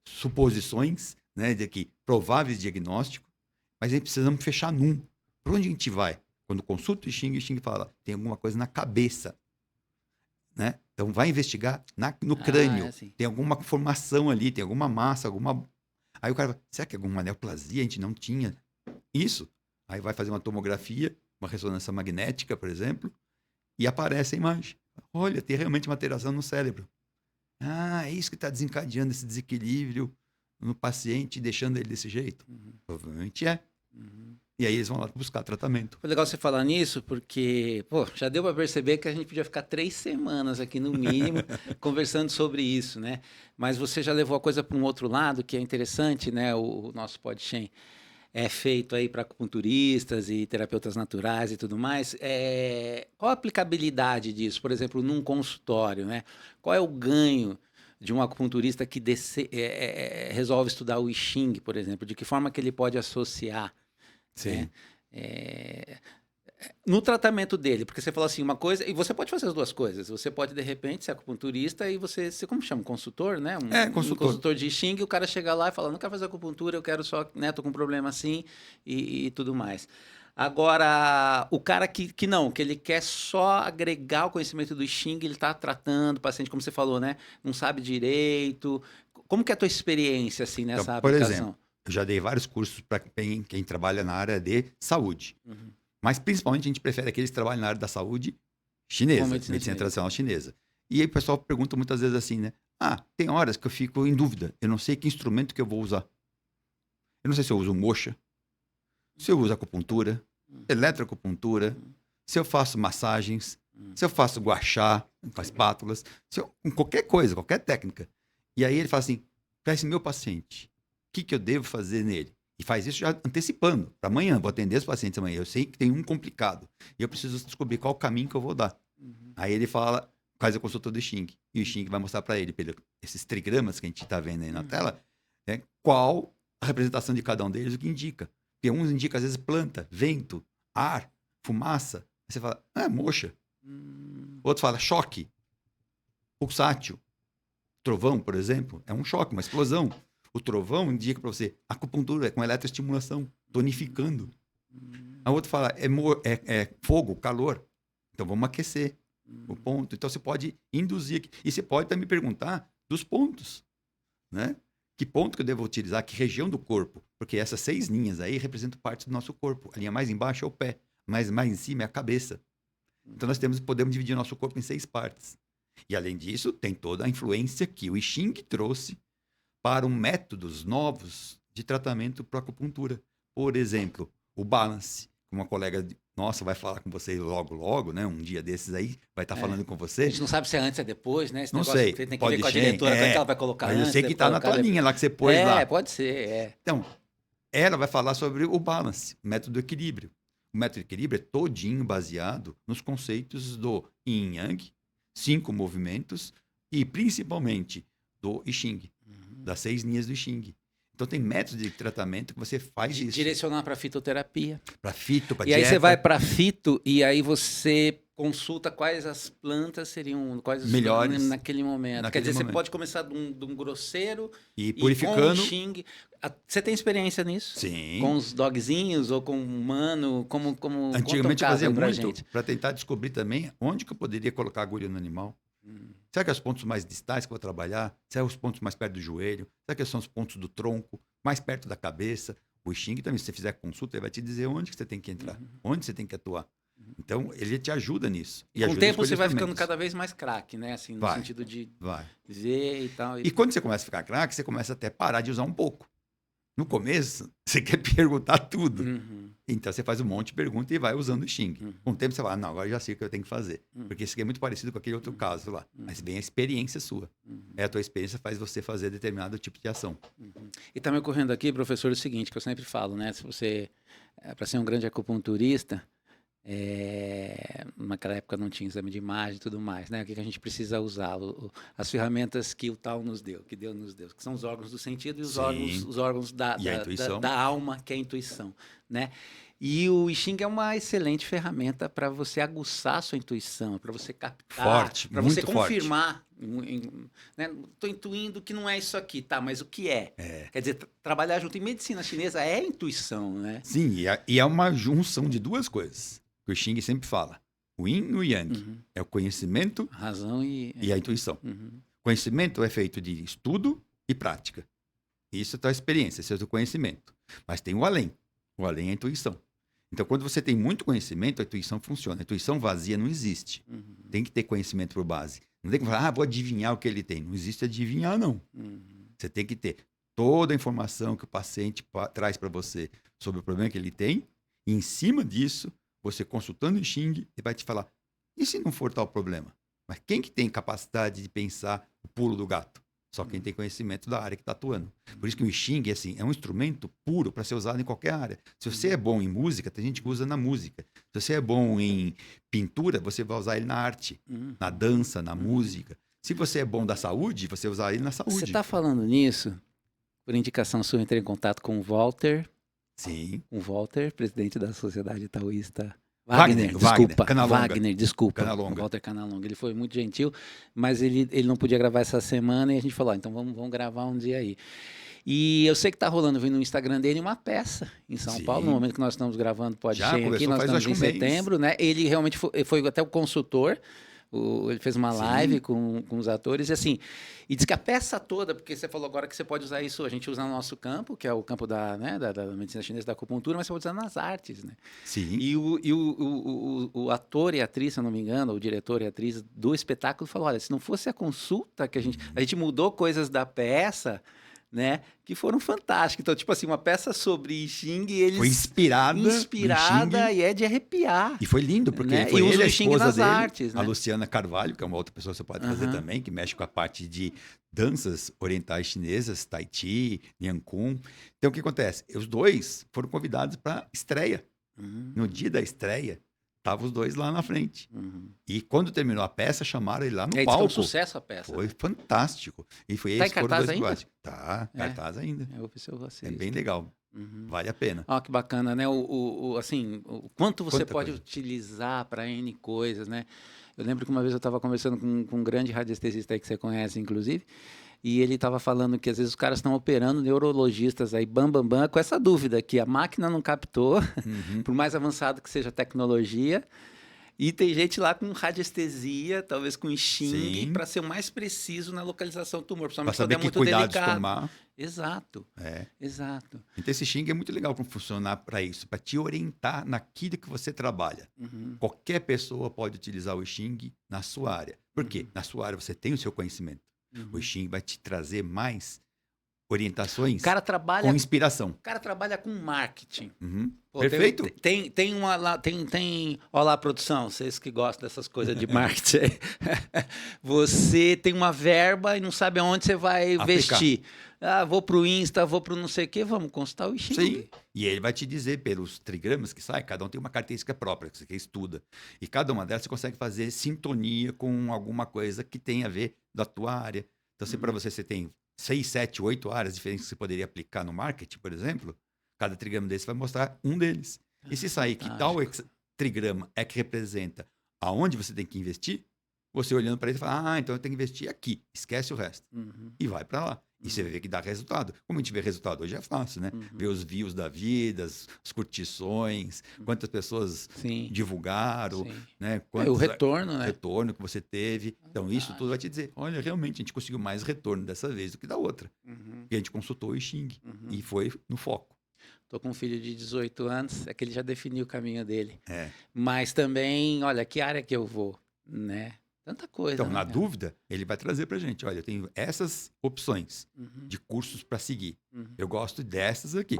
Speaker 2: suposições, né, de aqui, prováveis diagnósticos, mas aí precisamos fechar num. Por onde a gente vai? Quando consulta o Xing fala, tem alguma coisa na cabeça, né? Então vai investigar no crânio,
Speaker 1: assim.
Speaker 2: tem alguma formação ali, tem alguma massa, alguma... Aí o cara fala, será que é alguma neoplasia? A gente não tinha isso. Aí vai fazer uma tomografia, uma ressonância magnética, por exemplo, e aparece a imagem. Olha, tem realmente uma alteração no cérebro. Ah, é isso que está desencadeando esse desequilíbrio no paciente, deixando ele desse jeito. Provavelmente é. E aí eles vão lá buscar tratamento.
Speaker 1: Foi legal você falar nisso, porque, pô, já deu para perceber que a gente podia ficar 3 semanas aqui, no mínimo, conversando sobre isso, né? Mas você já levou a coisa para um outro lado, que é interessante, né? O nosso PodChain é feito aí para acupunturistas e terapeutas naturais e tudo mais. Qual a aplicabilidade disso, por exemplo, num consultório, né? Qual é o ganho de um acupunturista que resolve estudar o I Ching, por exemplo? De que forma que ele pode associar,
Speaker 2: Sim.
Speaker 1: né? No tratamento dele, porque você falou assim, uma coisa, e você pode fazer as duas coisas. Você pode, de repente, ser acupunturista e você como chama? Um consultor, né?
Speaker 2: Consultor.
Speaker 1: Um consultor de I Ching, e o cara chega lá e fala, não quero fazer acupuntura, eu quero só, né, tô com um problema assim e tudo mais. Agora, o cara que não, que ele quer só agregar o conhecimento do I Ching, ele tá tratando o paciente, como você falou, né? Não sabe direito. Como que é a tua experiência, assim,
Speaker 2: Então,
Speaker 1: nessa
Speaker 2: por
Speaker 1: aplicação?
Speaker 2: exemplo, eu já dei vários cursos para quem trabalha na área de saúde. Mas, principalmente, a gente prefere aqueles que trabalham na área da saúde chinesa, medicina tradicional chinesa. E aí o pessoal pergunta muitas vezes assim, né? Ah, tem horas que eu fico em dúvida. Eu não sei que instrumento que eu vou usar. Eu não sei se eu uso moxa, se eu uso acupuntura, eletroacupuntura, se eu faço massagens, se eu faço gua sha com as espátulas, com qualquer coisa, qualquer técnica. E aí ele fala assim, para esse meu paciente, o que eu devo fazer nele? E faz isso já antecipando. Para amanhã, vou atender os pacientes amanhã. Eu sei que tem um complicado. E eu preciso descobrir qual o caminho que eu vou dar. Aí ele fala, faz a consulta do Xing. E o Xing vai mostrar para ele, esses trigramas que a gente está vendo aí na tela, né, qual a representação de cada um deles, o que indica. Porque uns indicam, às vezes, planta, vento, ar, fumaça. Aí você fala, moxa. Outro fala, choque, pulsátil. Trovão, por exemplo, é um choque, uma explosão. O trovão indica para você acupuntura com eletroestimulação, tonificando. A outra fala, é fogo, calor. Então vamos aquecer o ponto. Então você pode induzir aqui. E você pode também perguntar dos pontos, né? Que ponto que eu devo utilizar, que região do corpo? Porque essas 6 linhas aí representam parte do nosso corpo. A linha mais embaixo é o pé, mais em cima é a cabeça. Então nós podemos dividir o nosso corpo em 6 partes. E além disso, tem toda a influência que o I Ching trouxe para métodos novos de tratamento para acupuntura. Por exemplo, o balance. Uma colega nossa vai falar com você logo, né? Um dia desses aí, vai estar falando com você.
Speaker 1: A gente não sabe se é antes ou é depois, né? Esse
Speaker 2: não
Speaker 1: negócio,
Speaker 2: sei.
Speaker 1: Tem que
Speaker 2: pode
Speaker 1: ver com a diretora, como é que ela vai colocar
Speaker 2: mas
Speaker 1: antes.
Speaker 2: eu sei que está na tua linha lá que você pôs lá.
Speaker 1: Pode ser,
Speaker 2: Então, ela vai falar sobre o balance, método do equilíbrio. O método do equilíbrio é todinho baseado nos conceitos do Yin Yang, 5 movimentos, e principalmente do I Ching, das 6 linhas do I Ching. Então tem métodos de tratamento que você faz isso.
Speaker 1: Direcionar para fitoterapia.
Speaker 2: Para fito, para
Speaker 1: E
Speaker 2: dieta.
Speaker 1: aí você vai para fito e aí você consulta quais as plantas seriam quais
Speaker 2: melhores
Speaker 1: naquele momento. Quer dizer, você pode começar de um grosseiro
Speaker 2: e purificando.
Speaker 1: Com o Xing. Você tem experiência nisso?
Speaker 2: Sim.
Speaker 1: Com os dogzinhos ou com o humano? Como
Speaker 2: antigamente eu fazia muito para tentar descobrir também onde que eu poderia colocar a agulha no animal. Será que é os pontos mais distais que eu vou trabalhar? Será que é os pontos mais perto do joelho? Será que são os pontos do tronco? Mais perto da cabeça? O Xing também, se você fizer consulta, ele vai te dizer onde que você tem que entrar, onde você tem que atuar. Então, ele te ajuda nisso.
Speaker 1: E com o tempo você vai ficando cada vez mais craque, né? Assim, no sentido de ver e tal.
Speaker 2: E quando você começa a ficar craque, você começa até a parar de usar um pouco. No começo, você quer perguntar tudo. Então, você faz um monte de perguntas e vai usando o Xing. Com o tempo, você fala, não, agora eu já sei o que eu tenho que fazer. Porque isso aqui é muito parecido com aquele outro caso lá. Mas vem a experiência sua. A tua experiência faz você fazer determinado tipo de ação.
Speaker 1: E está me ocorrendo aqui, professor, o seguinte, que eu sempre falo, né? Se você, para ser um grande acupunturista, naquela época não tinha exame de imagem e tudo mais, né? O que a gente precisa usar? As ferramentas que o Tao nos deu, que Deus nos deu, que são os órgãos do sentido e os órgãos da alma, que é a intuição, né? E o I Ching é uma excelente ferramenta para você aguçar a sua intuição, para você captar,
Speaker 2: Forte,
Speaker 1: para você
Speaker 2: muito forte.
Speaker 1: confirmar. Né? Tô intuindo que não é isso aqui, tá? Mas o que é? Quer dizer, trabalhar junto em medicina chinesa é intuição, né?
Speaker 2: Sim, e é uma junção de duas coisas que o Xing sempre fala. O Yin e o Yang.
Speaker 1: Uhum.
Speaker 2: É o conhecimento
Speaker 1: A razão e
Speaker 2: e a intuição.
Speaker 1: Uhum.
Speaker 2: Conhecimento é feito de estudo e prática. Isso é a tua experiência, esse é o teu conhecimento. Mas tem o além. O além é a intuição. Então, quando você tem muito conhecimento, a intuição funciona. A intuição vazia não existe.
Speaker 1: Uhum.
Speaker 2: Tem que ter conhecimento por base. Não tem que falar, vou adivinhar o que ele tem. Não existe adivinhar, não.
Speaker 1: Uhum.
Speaker 2: Você tem que ter toda a informação que o paciente traz para você sobre o problema que ele tem. E em cima disso, você consultando o Xing, ele vai te falar, e se não for tal problema? Mas quem que tem capacidade de pensar o pulo do gato? Só quem tem conhecimento da área que está atuando. Por isso que o Xing assim, é um instrumento puro para ser usado em qualquer área. Se você é bom em música, tem gente que usa na música. Se você é bom em pintura, você vai usar ele na arte, na dança, na música. Se você é bom da saúde, você vai usar ele na saúde.
Speaker 1: Você está falando nisso? Por indicação sua, eu entrei em contato com o Walter.
Speaker 2: Sim.
Speaker 1: Com o Walter, presidente da Sociedade Taoísta.
Speaker 2: Wagner,
Speaker 1: desculpa.
Speaker 2: Canalonga.
Speaker 1: Wagner, desculpa.
Speaker 2: Canalonga.
Speaker 1: Walter Canalonga. Ele foi muito gentil, mas ele não podia gravar essa semana e a gente falou, então vamos gravar um dia aí. E eu sei que está rolando, vindo no Instagram dele, uma peça em São
Speaker 2: Sim.
Speaker 1: Paulo, no momento que nós estamos gravando Pode
Speaker 2: Já
Speaker 1: Cheio aqui,
Speaker 2: começou
Speaker 1: nós
Speaker 2: faz,
Speaker 1: estamos
Speaker 2: acho,
Speaker 1: em
Speaker 2: um mês.
Speaker 1: setembro, né? Ele realmente foi até o consultor, ele fez uma
Speaker 2: Sim.
Speaker 1: live com os atores e assim, e diz que a peça toda, porque você falou agora que você pode usar isso, a gente usa no nosso campo, que é o campo da medicina chinesa, da acupuntura, mas você pode usar nas artes, né?
Speaker 2: Sim.
Speaker 1: E o ator e a atriz, se eu não me engano, o diretor e a atriz do espetáculo falou, olha, se não fosse a consulta que a gente mudou coisas da peça, né, que foram fantásticas. Então, tipo assim, uma peça sobre I Ching, eles...
Speaker 2: Foi inspirada
Speaker 1: e é de arrepiar.
Speaker 2: E foi lindo, porque
Speaker 1: né?
Speaker 2: foi
Speaker 1: E usa
Speaker 2: ele,
Speaker 1: o
Speaker 2: a
Speaker 1: I Ching
Speaker 2: esposa
Speaker 1: nas
Speaker 2: dele,
Speaker 1: artes,
Speaker 2: a
Speaker 1: né?
Speaker 2: Luciana Carvalho, que é uma outra pessoa que você pode fazer também, que mexe com a parte de danças orientais chinesas, Tai Chi, Liang Kun. Então, o que acontece? Os dois foram convidados para estreia. No dia da estreia, estavam os dois lá na frente. E quando terminou a peça, chamaram ele lá no palco.
Speaker 1: Foi um sucesso a peça.
Speaker 2: Foi fantástico. E foi
Speaker 1: Tá
Speaker 2: eles
Speaker 1: em
Speaker 2: que foram
Speaker 1: cartaz
Speaker 2: dois
Speaker 1: ainda?
Speaker 2: iguais. Tá, cartaz ainda.
Speaker 1: Eu vou ver se eu assisto.
Speaker 2: É bem legal. Vale a pena.
Speaker 1: Ó, que bacana, né? Assim, o quanto você
Speaker 2: Quanta
Speaker 1: pode
Speaker 2: coisa.
Speaker 1: utilizar para N coisas, né? Eu lembro que uma vez eu estava conversando com um grande radiestesista aí que você conhece, inclusive, e ele estava falando que às vezes os caras estão operando neurologistas aí, com essa dúvida que a máquina não captou, por mais avançado que seja a tecnologia, e tem gente lá com radiestesia, talvez com Xing,
Speaker 2: Sim.
Speaker 1: para ser o mais preciso na localização do tumor,
Speaker 2: Para
Speaker 1: principalmente quando
Speaker 2: saber
Speaker 1: é
Speaker 2: que
Speaker 1: muito
Speaker 2: cuidados
Speaker 1: delicado.
Speaker 2: tomar.
Speaker 1: Exato,
Speaker 2: É.
Speaker 1: exato.
Speaker 2: Então, esse Xing é muito legal como funcionar para isso, para te orientar naquilo que você trabalha. Qualquer pessoa pode utilizar o Xing na sua área. Por quê? Na sua área você tem o seu conhecimento. O Xing vai te trazer mais orientações
Speaker 1: O cara trabalha
Speaker 2: com inspiração.
Speaker 1: O cara trabalha com marketing. Pô,
Speaker 2: Perfeito.
Speaker 1: Tem uma lá, olha lá, produção, vocês que gostam dessas coisas de marketing. Você tem uma verba e não sabe aonde você vai investir. Ah, vou pro Insta, vou pro não sei o quê, vamos consultar o Xing.
Speaker 2: Sim. E ele vai te dizer pelos trigramas que saem, cada um tem uma característica própria que você estuda. E cada uma delas você consegue fazer sintonia com alguma coisa que tem a ver da tua área. Então, se para você tem 6, 7, 8 áreas diferentes que você poderia aplicar no marketing, por exemplo, cada trigrama desse vai mostrar um deles. E se sair que tal trigrama é que representa aonde você tem que investir, você olhando para ele fala, então eu tenho que investir aqui, esquece o resto. E vai para lá. E você vê que dá resultado. Como a gente vê resultado hoje é fácil, né? Ver os views da vida, as curtições, quantas pessoas divulgaram, né?
Speaker 1: O retorno, né?
Speaker 2: O retorno que você teve. Então, isso tudo vai te dizer, olha, realmente, a gente conseguiu mais retorno dessa vez do que da outra. E a gente consultou o Xing e foi no foco.
Speaker 1: Tô com um filho de 18 anos, é que ele já definiu o caminho dele.
Speaker 2: É.
Speaker 1: Mas também, olha, que área que eu vou, né? Tanta coisa.
Speaker 2: Então,
Speaker 1: né,
Speaker 2: na
Speaker 1: cara?
Speaker 2: dúvida, ele vai trazer pra gente, olha, eu tenho essas opções de cursos para seguir. Eu gosto dessas aqui.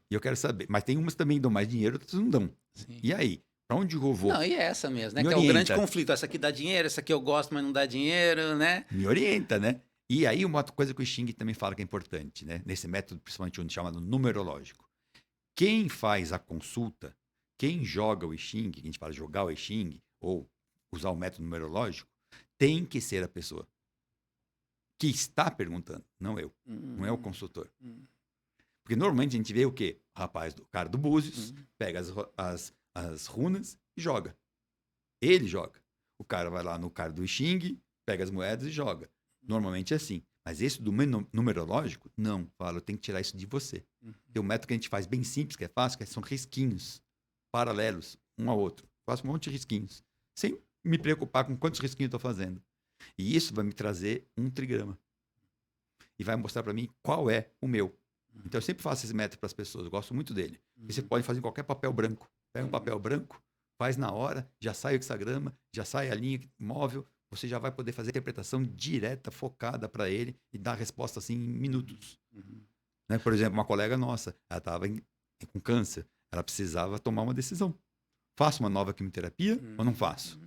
Speaker 2: E eu quero saber. Mas tem umas também que dão mais dinheiro, outras não dão.
Speaker 1: Sim.
Speaker 2: E aí? Pra onde eu vou?
Speaker 1: Não, e essa mesmo, né?
Speaker 2: Me
Speaker 1: Que é o grande
Speaker 2: orienta.
Speaker 1: conflito. Essa aqui dá dinheiro, essa aqui eu gosto, mas não dá dinheiro, né?
Speaker 2: Me orienta, né? E aí, uma outra coisa que o Xing também fala que é importante, né? Nesse método, principalmente um chamado numerológico. Quem faz a consulta, quem joga o I Ching, que a gente fala jogar o I Ching, ou usar o método numerológico, tem que ser a pessoa que está perguntando, não eu. Não é o consultor. Porque normalmente a gente vê o quê? O cara do Búzios pega as runas e joga. Ele joga. O cara vai lá no cara do Xing, pega as moedas e joga. Normalmente é assim. Mas esse do numerológico, não. Fala, eu tenho que tirar isso de você. Tem um método que a gente faz bem simples, que é fácil, que são risquinhos paralelos, um ao outro. Faço um monte de risquinhos. Sem me preocupar com quantos risquinhos eu estou fazendo. E isso vai me trazer um trigrama. E vai mostrar para mim qual é o meu. Então eu sempre faço esse método para as pessoas. Eu gosto muito dele. E você pode fazer em qualquer papel branco. Pega um papel branco, faz na hora, já sai o hexagrama, já sai a linha móvel. Você já vai poder fazer a interpretação direta, focada para ele e dar a resposta assim em minutos. Né? Por exemplo, uma colega nossa, ela estava com câncer. Ela precisava tomar uma decisão. Faço uma nova quimioterapia ou não faço?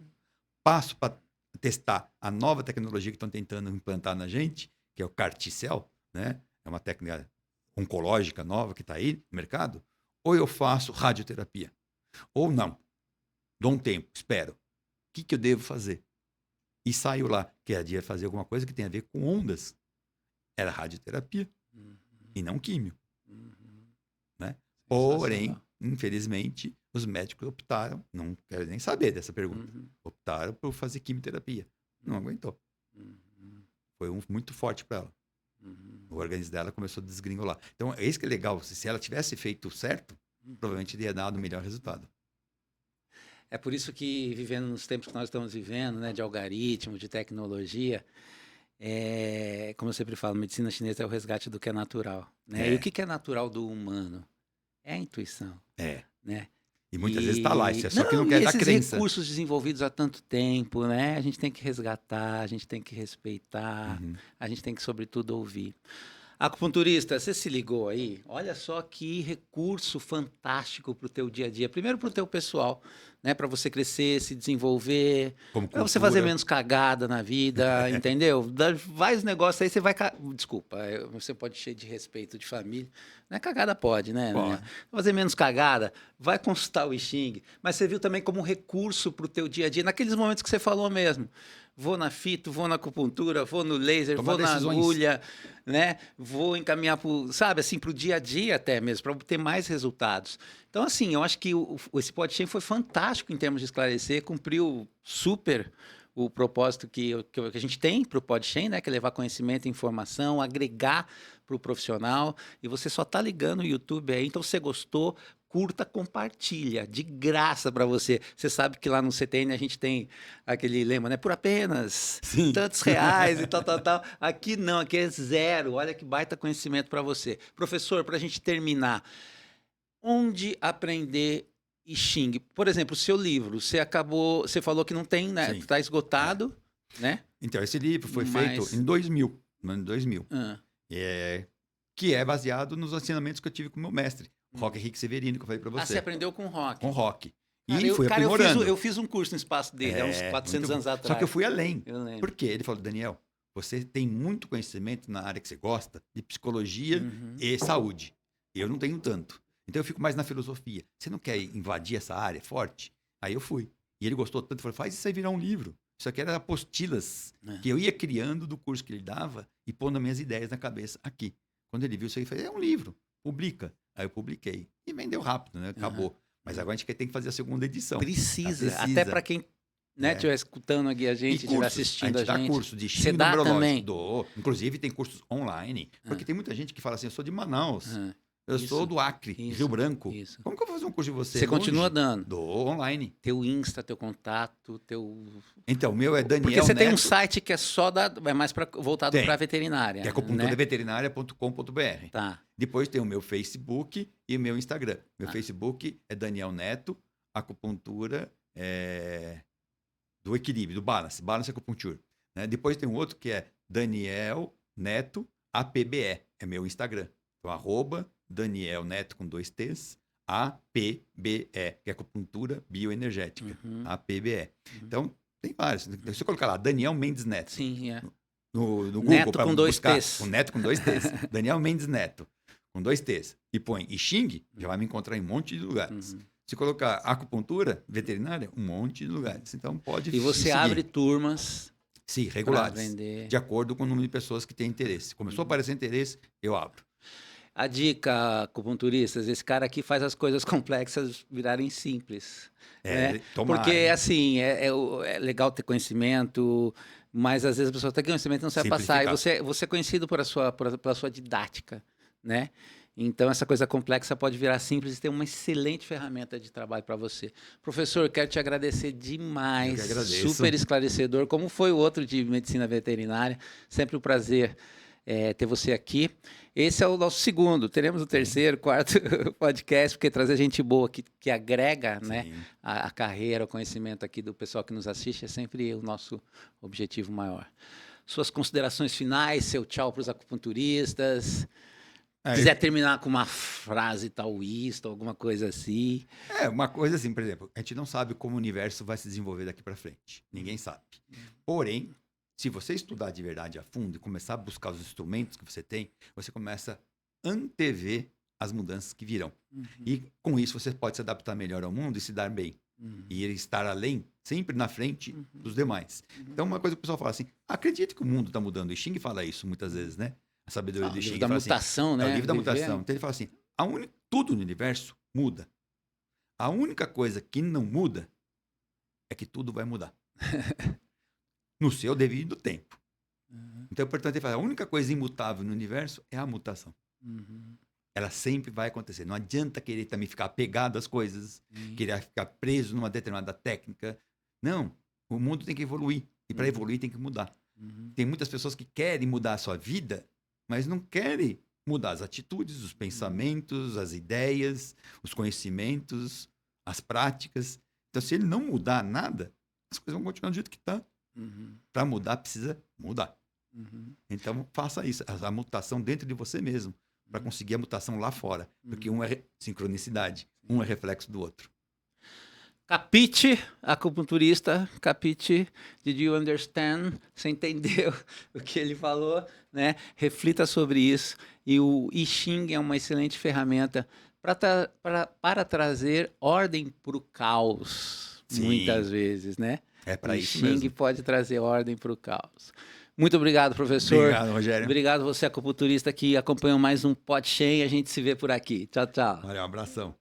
Speaker 2: Passo para testar a nova tecnologia que estão tentando implantar na gente, que é o CAR-T-cell, né? É uma técnica oncológica nova que está aí no mercado. Ou eu faço radioterapia. Ou não. Dou um tempo, espero. O que eu devo fazer? E saio lá, que dia fazer alguma coisa que tenha a ver com ondas. Era radioterapia e não químio. Né? Porém, infelizmente, os médicos optaram, não quero nem saber dessa pergunta, optaram por fazer quimioterapia. Não aguentou. Foi muito forte para ela. O organismo dela começou a desgringolar. Então, é isso que é legal. Se ela tivesse feito certo, provavelmente teria dado o melhor resultado.
Speaker 1: É por isso que, vivendo nos tempos que nós estamos vivendo, né, de algoritmo, de tecnologia, como eu sempre falo, medicina chinesa é o resgate do que é natural. Né? E o que é natural do humano? É a intuição. Né?
Speaker 2: E muitas vezes está lá, isso é só que não quer dar crença.
Speaker 1: Esses recursos desenvolvidos há tanto tempo, né? A gente tem que resgatar, a gente tem que respeitar, a gente tem que, sobretudo, ouvir. Acupunturista, você se ligou aí? Olha só que recurso fantástico para o teu dia a dia. Primeiro para o teu pessoal, né? Para você crescer, se desenvolver, para você fazer menos cagada na vida, entendeu? Vários negócios aí, você vai... Desculpa, você pode cheio de respeito de família. Não é cagada, pode, né?
Speaker 2: Pode.
Speaker 1: Fazer menos cagada, vai consultar o I Ching. Mas você viu também como um recurso para o teu dia a dia, naqueles momentos que você falou mesmo. Vou na fito, vou na acupuntura, vou no laser, vou na agulha, né? Vou encaminhar para o dia a dia até mesmo, para obter mais resultados. Então, assim, eu acho que esse PodChain foi fantástico em termos de esclarecer, cumpriu super o propósito que a gente tem para o PodChain, né? Que é levar conhecimento e informação, agregar para o profissional. E você só está ligando o YouTube aí, então se você gostou, curta, compartilha, de graça para você. Você sabe que lá no CTN a gente tem aquele lema, né? Por apenas tantos reais e tal. Aqui não, aqui é zero. Olha que baita conhecimento para você. Professor, para a gente terminar, onde aprender I Ching? Por exemplo, o seu livro, você falou que não tem, né? Está esgotado, né?
Speaker 2: Então, esse livro foi feito em 2000, no ano 2000. Que é baseado nos ensinamentos que eu tive com o meu mestre. Roque Henrique Severino, que eu falei para você.
Speaker 1: Você aprendeu com o Roque?
Speaker 2: Com o Roque.
Speaker 1: E fui aprimorando. Eu fiz um curso no espaço dele, há uns 400 anos atrás.
Speaker 2: Só que eu fui além. Por quê? Ele falou, Daniel, você tem muito conhecimento na área que você gosta, de psicologia e saúde. Eu não tenho tanto. Então eu fico mais na filosofia. Você não quer invadir essa área forte? Aí eu fui. E ele gostou tanto, falou, faz isso aí virar um livro. Isso aqui era apostilas que eu ia criando do curso que ele dava e pondo as minhas ideias na cabeça aqui. Quando ele viu isso aí, ele falou, é um livro, publica. Aí eu publiquei. E vendeu rápido, né? Acabou. Mas agora a gente tem que fazer a segunda edição.
Speaker 1: Precisa. Até para quem estiver escutando aqui a gente, estiver assistindo a gente.
Speaker 2: Dá curso de
Speaker 1: Você dá também?
Speaker 2: Dou. Inclusive tem cursos online. Porque tem muita gente que fala assim, eu sou de Manaus. Eu sou do Acre, Rio Branco. Como que eu vou fazer um curso de você?
Speaker 1: Você continua dando?
Speaker 2: Dou online.
Speaker 1: Teu Insta, teu contato,
Speaker 2: Então, o meu é Daniel
Speaker 1: Porque você
Speaker 2: Neto.
Speaker 1: tem um site que é só mais voltado para a veterinária.
Speaker 2: Que é acupunturaveterinária.com.br.
Speaker 1: Tá.
Speaker 2: Depois tem o meu Facebook e o meu Instagram. Meu Facebook é Daniel Neto, acupuntura do equilíbrio, do balance acupuncture. Né? Depois tem um outro que é Daniel Neto APBE, é meu Instagram. Então, @Daniel Neto com 2 T's, APBE, que é acupuntura bioenergética, APBE. Então, tem vários. Se você colocar lá, Daniel Mendes Neto.
Speaker 1: Sim,
Speaker 2: no Google,
Speaker 1: Neto com 2 T's.
Speaker 2: O Neto com 2 T's. Daniel Mendes Neto, com 2 T's. E põe I Ching, já vai me encontrar em um monte de lugares. Se colocar acupuntura veterinária, um monte de lugares. Então, pode
Speaker 1: E você abre turmas...
Speaker 2: Sim, regulares. De acordo com o número de pessoas que têm interesse. Começou a aparecer interesse, eu abro.
Speaker 1: a dica, acupunturistas, esse cara aqui faz as coisas complexas virarem simples. Né?
Speaker 2: Tomara.
Speaker 1: Porque, assim, é legal ter conhecimento, mas às vezes a pessoa tem conhecimento e não sabe passar. E você é conhecido pela sua didática, né? Então, essa coisa complexa pode virar simples e ter uma excelente ferramenta de trabalho para você. Professor, quero te agradecer demais.
Speaker 2: Eu que agradeço.
Speaker 1: Super esclarecedor, como foi o outro de medicina veterinária. Sempre um prazer ter você aqui. Esse é o nosso segundo. Teremos o terceiro, quarto podcast, porque trazer gente boa que agrega, né, a carreira, o conhecimento aqui do pessoal que nos assiste é sempre o nosso objetivo maior. Suas considerações finais, seu tchau para os acupunturistas. Quiser terminar com uma frase taoísta, alguma coisa assim.
Speaker 2: Uma coisa assim, por exemplo, a gente não sabe como o universo vai se desenvolver daqui para frente. Ninguém sabe. Porém, se você estudar de verdade a fundo e começar a buscar os instrumentos que você tem, você começa a antever as mudanças que virão. E com isso você pode se adaptar melhor ao mundo e se dar bem. E ele estar além, sempre na frente dos demais. Então, uma coisa que o pessoal fala assim, acredite que o mundo está mudando. E Xing fala isso muitas vezes, né? A sabedoria do Xing.
Speaker 1: O livro da mutação,
Speaker 2: assim,
Speaker 1: né?
Speaker 2: O livro da mutação. Então ele fala assim, tudo no universo muda. A única coisa que não muda é que tudo vai mudar. No seu devido tempo. Então, portanto, ele fala, a única coisa imutável no universo é a mutação. Ela sempre vai acontecer. Não adianta querer também ficar apegado às coisas, querer ficar preso numa determinada técnica. Não, o mundo tem que evoluir. E para evoluir tem que mudar. Tem muitas pessoas que querem mudar a sua vida, mas não querem mudar as atitudes, os pensamentos, as ideias, os conhecimentos, as práticas. Então, se ele não mudar nada, as coisas vão continuar do jeito que está. Para mudar, precisa mudar. Então, faça isso. A mutação dentro de você mesmo, para conseguir a mutação lá fora. Porque um é sincronicidade, um é reflexo do outro.
Speaker 1: Capite, acupunturista, capite, did you understand? Você entendeu o que ele falou, né? Reflita sobre isso. E o I Ching é uma excelente ferramenta para trazer ordem para o caos, muitas vezes, né?
Speaker 2: É para
Speaker 1: isso
Speaker 2: mesmo.
Speaker 1: O I Ching pode trazer ordem para o caos. Muito obrigado, professor.
Speaker 2: Obrigado, Rogério.
Speaker 1: Obrigado você, acupunturista, que acompanhou mais um PodChain. A gente se vê por aqui. Tchau, tchau.
Speaker 2: Valeu, um abração.